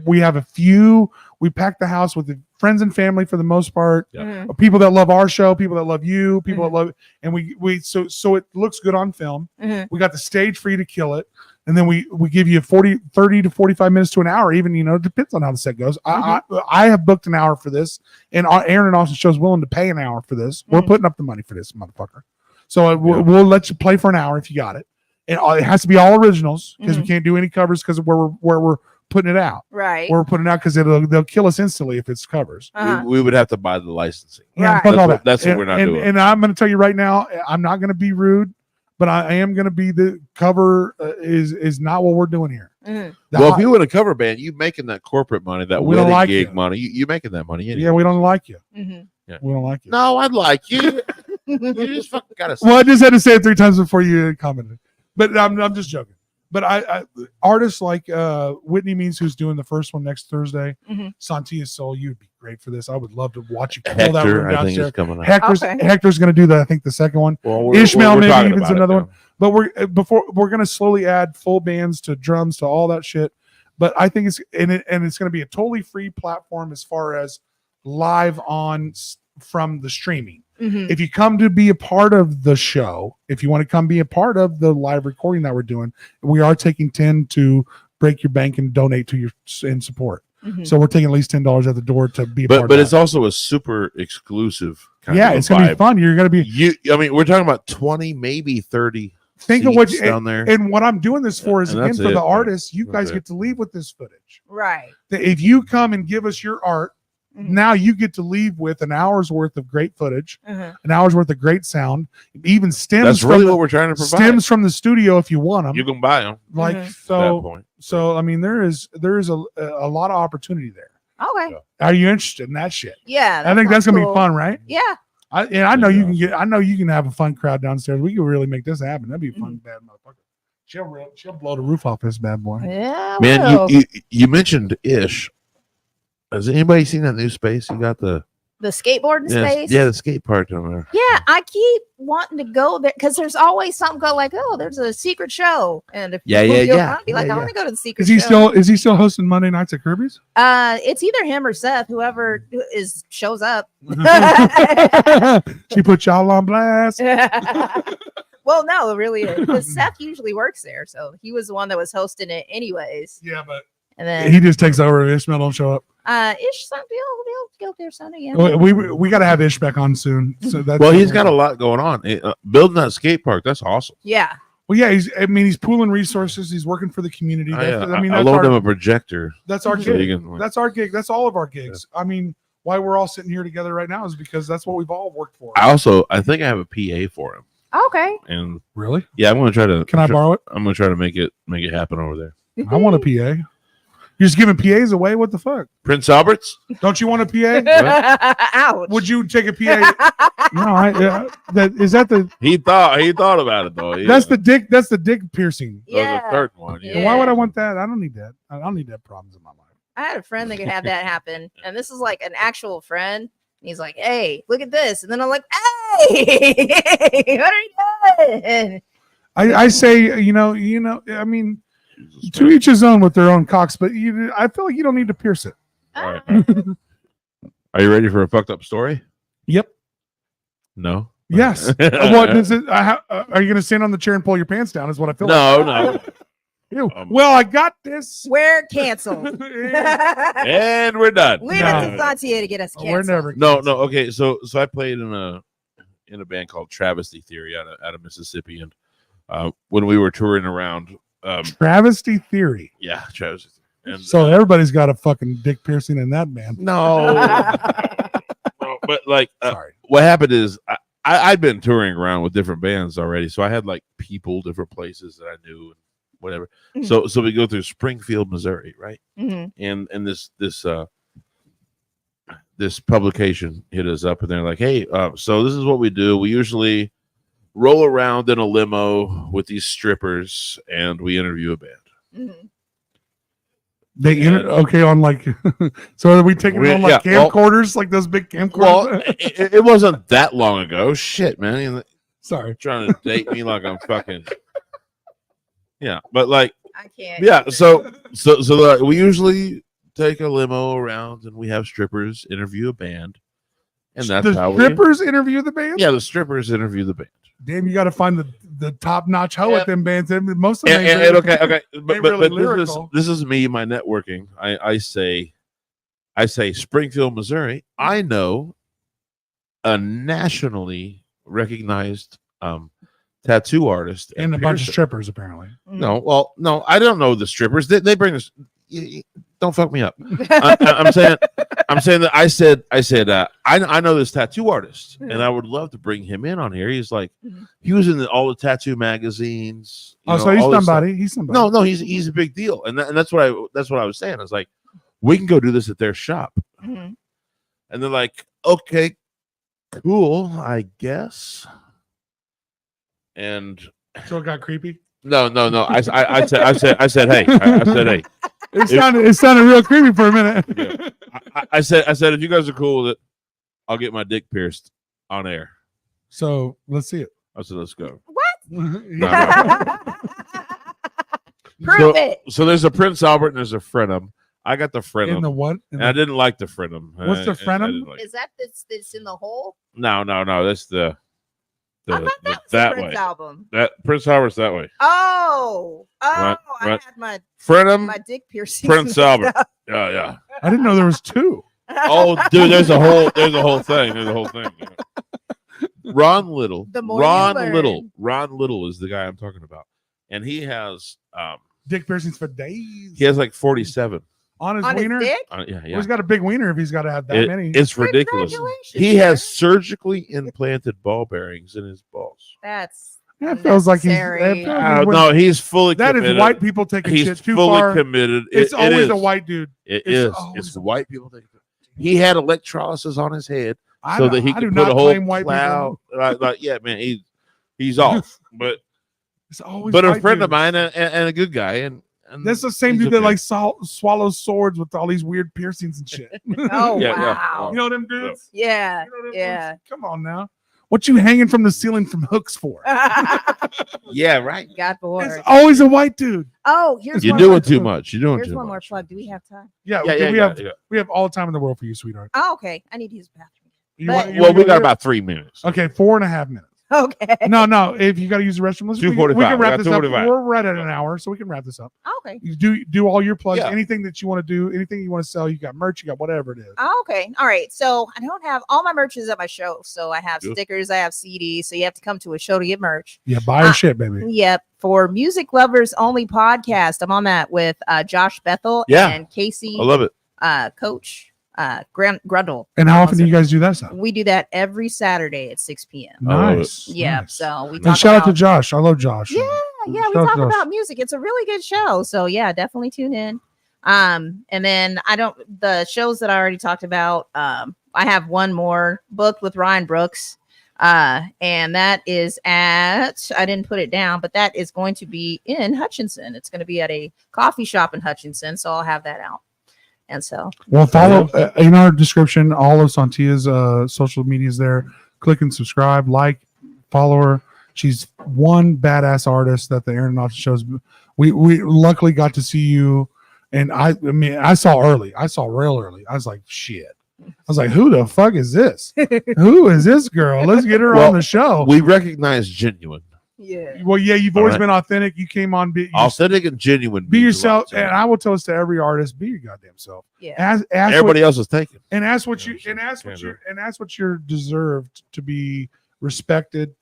We have a few. We pack the house with the friends and family for the most part. Yeah. People that love our show, people that love you, people that love it, and we so it looks good on film. We got the stage for you to kill it, and then we give you 30 to 45 minutes to an hour, even, it depends on how the set goes. I have booked an hour for this, and Aaron and Austin Show's willing to pay an hour for this. We're putting up the money for this, motherfucker. So we'll let you play for an hour if you got it, and it has to be all originals because we can't do any covers because of where we're putting it out. Right. We're putting it out because they'll kill us instantly if it's covers. We would have to buy the licensing. Yeah, Right. fuck all that. That's what we're not and, doing. And I'm going to tell you right now, I'm not going to be rude, but I am going to be the cover is not what we're doing here. Well, if you were in a cover band, you making that corporate money, that We don't wedding like gig you. money, you making that money. Anyway. Yeah, we don't like you. Mhm. We don't like you. No, I'd like you. You just fucking gotta. Well, I just had to say it 3 times before you commented, but I'm just joking. But I artists like Whitney Means, who's doing the first one next Thursday, Sontia Soul, you'd be great for this. I would love to watch you pull that room Hector, I think downstairs. is coming up. Hector's going to do that. I think the second one. Well, Ishmael maybe talking even's about it another now. one. But we're going to slowly add full bands to drums to all that shit. But I think it's going to be a totally free platform as far as live on from the streaming. If you come to be a part of the show, if you want to come be a part of the live recording that we're doing, we are taking 10 to break your bank and donate to your and support. So we're taking at least $10 at the door to be a part of But that. it's also a super exclusive kind Yeah, of it's going to be vibe. fun. You're going to be I mean, we're talking about 20, maybe 30 think of what seats you, down there. and what I'm doing this for is and again that's for it, the man. artists. You That's guys it. get to leave with this footage. Right. That if you come and give us your art, now you get to leave with an hour's worth of great footage, an hour's worth of great sound. It even stems That's from really the, what we're trying to provide. stems from the studio if you want them. You can buy them. Like At that so. point. So I mean, there is a lot of opportunity there. Okay. Are you interested in that shit? Yeah. I think that's gonna cool. be fun, right? Yeah. I know you can get. I know you can have a fun crowd downstairs. We can really make this happen. That'd be a fun, bad motherfucker. She'll blow the roof off this bad boy. Yeah. Man, well. you mentioned Ish. Has anybody seen that new space? You got the skateboarding space. Yeah, the skate park down there. Yeah, I keep wanting to go there because there's always something go like, oh, there's a secret show, and if Yeah, you yeah, go yeah. I'd be like, Yeah, I yeah. want to go to the secret. Is he still hosting Monday nights at Kirby's? It's either him or Seth, whoever shows up. She put y'all on blast. Well, no, it really is because Seth usually works there, so he was the one that was hosting it anyways. Yeah, but And then he just takes over. Ishmael don't show up. Ish, they'll go there Sunday. Yeah. We got to have Ish back on soon. So that's Well, he's got a lot going on. Building that skate park, that's awesome. Yeah. Well, yeah, he's pooling resources. He's working for the community. I That's loaned him a projector. that's our So gig. you can, That's our gig. That's all of our gigs. I mean, why we're all sitting here together right now is because that's what we've all worked for. I think I have a PA for him. Okay. And Really? yeah, I'm gonna try to. Can I borrow it? I'm gonna try to make it happen over there. I want a PA. You're just giving PAs away? What the fuck? Prince Albert's. Don't you want a PA? Ouch. Would you take a PA? No, is that the He thought about it though. that's the dick piercing. That was Yeah. the third one. Yeah. And why would I want that? I don't need that. I don't need that problems in my life. I had a friend that could have that happen, and this is like an actual friend. And he's like, "Hey, look at this," and then I'm like, "Hey, what are you doing?" I say, I mean, to each his own with their own cocks, but I feel like you don't need to pierce it. All right. Are you ready for a fucked up story? Yep. No. Yes. What is it? Are you going to stand on the chair and pull your pants down? Is what I feel like. No. Ew. Well, I got this. We're canceled. And we're done. We're No. not here to get us We're canceled. never. No. Okay. So I played in a band called Travesty Theory out of Mississippi, and when we were touring around, Travesty theory. yeah, Travesty. And So everybody's got a fucking dick piercing in that band. no, but like Sorry. what happened is I'd been touring around with different bands already, so I had like people, different places that I knew, and whatever. Mhm. So we go through Springfield, Missouri, right? Mhm. And this publication hit us up, and they're like, "Hey, so this is what we do. We usually roll around in a limo with these strippers, and we interview a band." Mhm. Okay, on like, so are we taking them on like Yeah, well- camcorders, like those big camcorders? Well, it wasn't that long ago. Shit, man. You're Sorry. trying to date me like I'm fucking. Yeah, but like, I can't. yeah. So we usually take a limo around, and we have strippers interview a band, and that's The how strippers interview the band. Yeah, the strippers interview the band. Damn, you got to find the top notch hoe Yeah. at them bands. And most of them, And okay, but really this lyrical. is me, my networking. I say Springfield, Missouri. I know a nationally recognized tattoo artist and a bunch of piercer. strippers apparently. No, I don't know the strippers. They bring us. Don't fuck me up. I'm saying that I said I know this tattoo artist, and I would love to bring him in on here. He's like, he was in all the tattoo magazines. So he's somebody. He's somebody. No, he's a big deal, and that's what I was saying. I was like, we can go do this at their shop, Mhm. and they're like, okay, cool, I guess. And So it got creepy. no. I said, hey. It sounded real creepy for a minute. Yeah. I said, if you guys are cool with it, I'll get my dick pierced on air. So let's see it. I said, let's go. Prove it. So there's a Prince Albert and there's a Frenum. I got the Frenum. In the what? And I didn't like the Frenum. What's the I Frenum? didn't like it. Is that that's in the hole? No. That's the I thought that was that the Prince way. album. That Prince Albert's that way. Oh, Right. I had my Frenum, dick piercing. Prince Albert. Yeah. I didn't know there was two. Oh, dude, there's a whole thing. Ron Little. The more you learn. Ron Little is the guy I'm talking about. And he has Dick piercings for days. he has like 47. On his On his wiener. dick? Yeah. Well, he's got a big wiener if he's got to have that many. It's ridiculous. Congratulations, He has sir. surgically implanted ball bearings in his balls. That's That feels like he's. unnecessary. No, he's fully That committed. is white people taking He's shit too fully far. committed. It's It always is. a white dude. It it's is. always It's a- white people taking. He had electrolysis on his head I so don't- that he I do could put not a whole claim white cloud. Yeah, man, he's off. But It's always a white friend of dudes. mine and a good guy, and That's the same he's dude that okay. like swallows swords with all these weird piercings and shit. Oh Yeah, yeah. wow. You know them dudes? Yeah. You know them Yeah. dudes? Come on now. What you hanging from the ceiling from hooks for? yeah, right. Got bored. It's always a white dude. Oh, here's You're one doing more. too much. You're doing Here's too one more much. plug. Do we have time? Yeah, Yeah, we have all the time in the world for you, sweetheart. Oh, okay. I need to use the bathroom. You But- want- you Well, wanna we go got get- about 3 minutes. Okay, 4.5 minutes. Okay. No. If you got to use the restroom, we 2:45. can We wrap got this up. 2:45. We're right at an hour, so we can wrap this up. Okay. You do all your plugs. Yeah. Anything that you want to do, anything you want to sell. You got merch. You got whatever it is. Oh, okay. All right. So I don't have all my merch is at my show. So I have Good. stickers, I have CDs. So you have to come to a show to get merch. Yeah, buy your shit, baby. Yep. For Music Lovers Only podcast, I'm on that with Josh Bethel Yeah. and Casey, I love it. Coach Grundle. And how often do you guys do that stuff? We do that every Saturday at 6 p.m. Nice. Yeah. nice. So we And talk shout out to about, Josh. I love Josh. yeah, we Shout out talk to Josh. about music. It's a really good show. So yeah, definitely tune in. And then the shows that I already talked about. I have one more booked with Ryan Brooks. And that is I didn't put it down, but that is going to be in Hutchinson. It's going to be at a coffee shop in Hutchinson. So I'll have that out. And so, Well, follow in our description all of Sontia's social medias there. Click and subscribe, like, follow her. She's one badass artist that the Aaron Austin shows. We luckily got to see you, and I mean I saw early. I saw real early. I was like, shit. I was like, who the fuck is this? Who is this girl? Let's get her Well, on the show. We recognize genuine. yeah. Well, yeah, you've All always right. been authentic. You came on, be Authentic and genuine. be means a lot yourself, to me. and I will tell this to every artist: be your goddamn self. Yeah. Ask Everybody else is taken. and ask what Yeah, you sure. and ask what Can you and ask what you're deserved to be respected,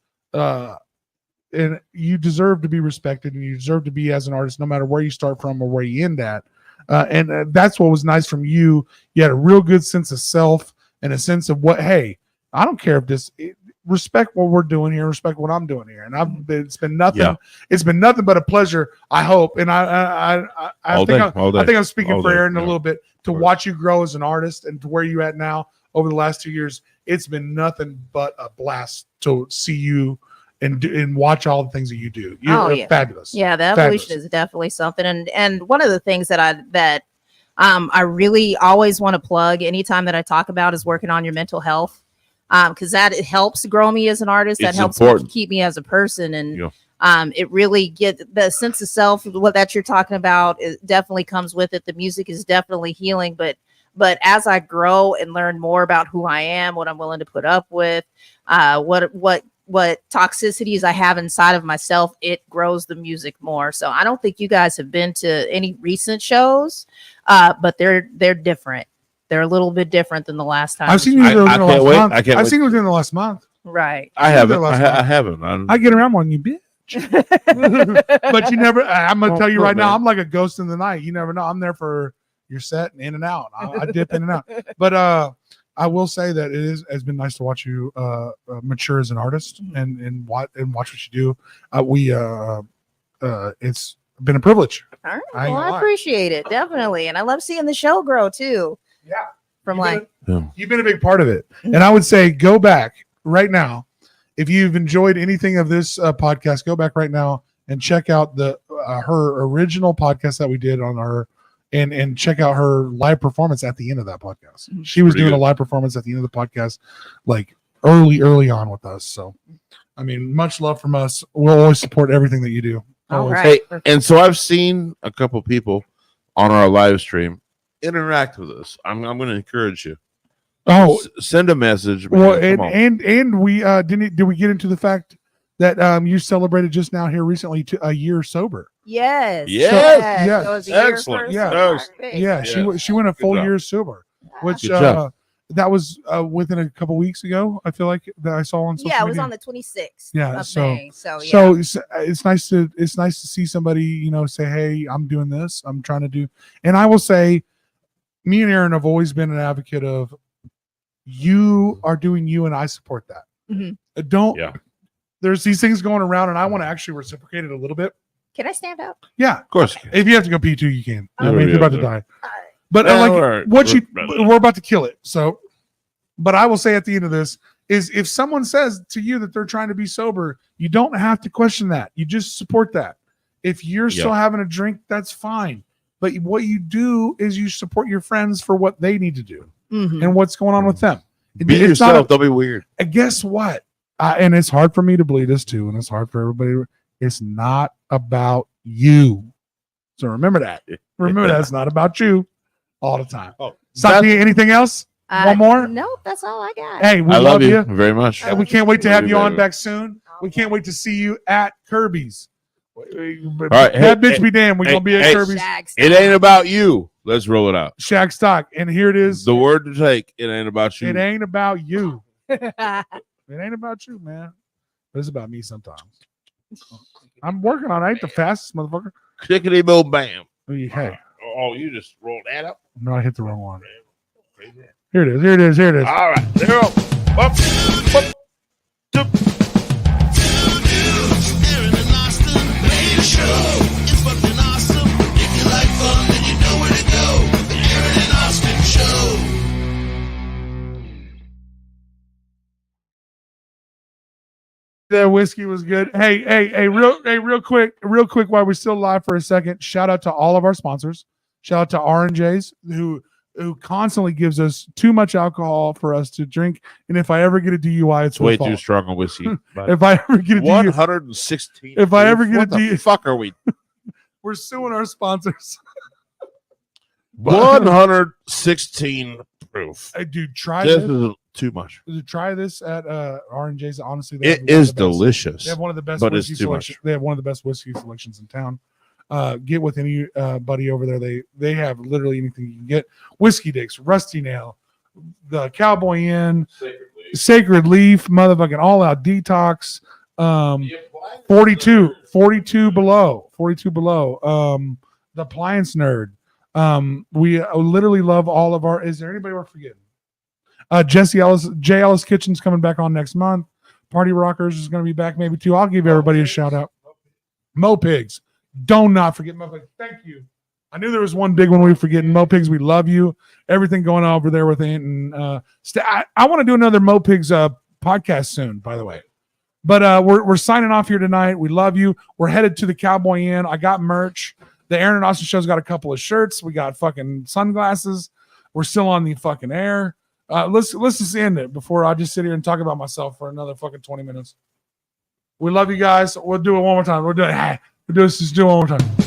and you deserve to be respected, and you deserve to be as an artist no matter where you start from or where you end at. And that's what was nice from you. You had a real good sense of self and a sense of what, hey, I don't care if this respect what we're doing here, respect what I'm doing here, and it's been nothing. Yeah. It's been nothing but a pleasure. I hope, and I All think day, all day. I think I'm speaking All for day, Aaron a yeah. little bit to watch you grow as an artist and to where you at now over the last 2 years. It's been nothing but a blast to see you and watch all the things that you do. You're fabulous. Yeah, the Fabulous. evolution is definitely something. And one of the things that I really always want to plug anytime that I talk about is working on your mental health. Because that it helps grow me as an artist. That It's helps important. keep me as a person. And Yeah. it really get the sense of self, what that you're talking about, it definitely comes with it. The music is definitely healing, but as I grow and learn more about who I am, what I'm willing to put up with, what toxicities I have inside of myself, it grows the music more. So I don't think you guys have been to any recent shows, but they're different. They're a little bit different than the last time. I've seen you I within the can't last wait. month. I can't I've wait. seen you within the last month. Right. I haven't. last I haven't. I get around on you, bitch. But you never. I'm gonna tell you right now. man. I'm like a ghost in the night. You never know. I'm there for your set and in and out. I dip in and out. But I will say that has been nice to watch you mature as an artist and watch what you do. It's been a privilege. All right. I ain't Well, gonna I lie. appreciate it. Definitely. And I love seeing the show grow too. Yeah. From You've been a big part of it. And I would say go back right now. If you've enjoyed anything of this podcast, go back right now and check out her original podcast that we did on her and check out her live performance at the end of that podcast. She was Pretty doing good. a live performance at the end of the podcast, like early on with us. So, I mean, much love from us. We'll always support everything that you do. all Always. right. Hey, and so I've seen a couple people on our live stream interact with us. I'm going to encourage you. Oh, Send a message. Man. well, Come on. and we did we get into the fact that you celebrated just now here recently a year sober? Yes. Yes. Yes. So it's a year Excellent. first. Yeah. All Yes. right. Yeah, Yeah. she went a full job. year sober, which Good job. that was within a couple weeks ago. I feel like that I saw on social Yeah, it was media. on the 26th Yeah, of so- May. So yeah. So it's nice to see somebody say, hey, I'm doing this, I'm trying to do. And I will say, me and Aaron have always been an advocate of you are doing you, and I support that. Mhm. Don't Yeah. There's these things going around, and I want to actually reciprocate it a little bit. Can I stand up? Yeah, Of course. if you have to go pee too, you can. I Yeah, mean, if you're about to yeah. die. But Yeah, like we're- what you we're- we're about to kill it. So, but I will say at the end of this is if someone says to you that they're trying to be sober, you don't have to question that. You just support that. If you're still having a drink, that's fine. But what you do is you support your friends for what they need to do Mhm. and what's going on with them. Be It's not yourself. Don't be weird. and guess what? And it's hard for me to believe this too, and it's hard for everybody. It's not about you. So remember that. Remember that it's not about you all the time. Oh, Santi, anything else? One more? Nope, that's all I got. Hey, we I love you. very much. And we can't wait to have you on Baby. back soon. We can't wait to see you at Kirby's. All right, that hey, bitch hey, be damned. We're hey, gonna be at hey. Kirby's Shags. It ain't about you. Let's roll it out. Shag Stock. And here it is. The word to take. It ain't about you. It ain't about you. It ain't about you, man. But it's about me sometimes. I'm working on it. I ain't the fastest motherfucker. Clickety boom bam. Hey, Oh, you just rolled that up. no, I hit the wrong one. Here it is. Here it is. Here it is. All right, there we go. Up, up, up. Aaron and Austin, main show. It's fucking awesome. If you like fun, then you know where to go. The Aaron and Austin Show. That whiskey was good. Hey, real quick, while we're still live for a second, shout out to all of our sponsors. Shout out to R&J's who constantly gives us too much alcohol for us to drink. And if I ever get a DUI, it's Way their too fault. strong on whiskey. If I ever get a DUI, 116. If I ever get what a the D- fuck are we? we're suing our sponsors. 116 proof. Hey, dude, try This this. is too much. Try this at R&J's. Honestly, they have It one of is the best- delicious. They have one of the best but it's whiskey too much. selections. They have one of the best whiskey selections in town. Get with any buddy over there. They have literally anything you can get. Whiskey Dicks, Rusty Nail, the Cowboy Inn, Sacred Leaf, motherfucking All Out Detox, 42 below. The Appliance Nerd. We literally love all of our. Is there anybody we're forgetting? Jay Ellis Kitchen's coming back on next month. Party Rockers is going to be back maybe too. I'll give everybody a shout out. Mo Pigs. Don't not forget Mo Pigs. Thank you. I knew there was one big one we were forgetting. Mo Pigs, we love you. Everything going on over there with Ant. And I want to do another Mo Pigs podcast soon, by the way. But we're signing off here tonight. We love you. We're headed to the Cowboy Inn. I got merch. The Aaron and Austin show's got a couple of shirts. We got fucking sunglasses. We're still on the fucking air. Let's just end it before I just sit here and talk about myself for another fucking 20 minutes. We love you guys. We'll do it one more time. We'll do it. Just do it one more time.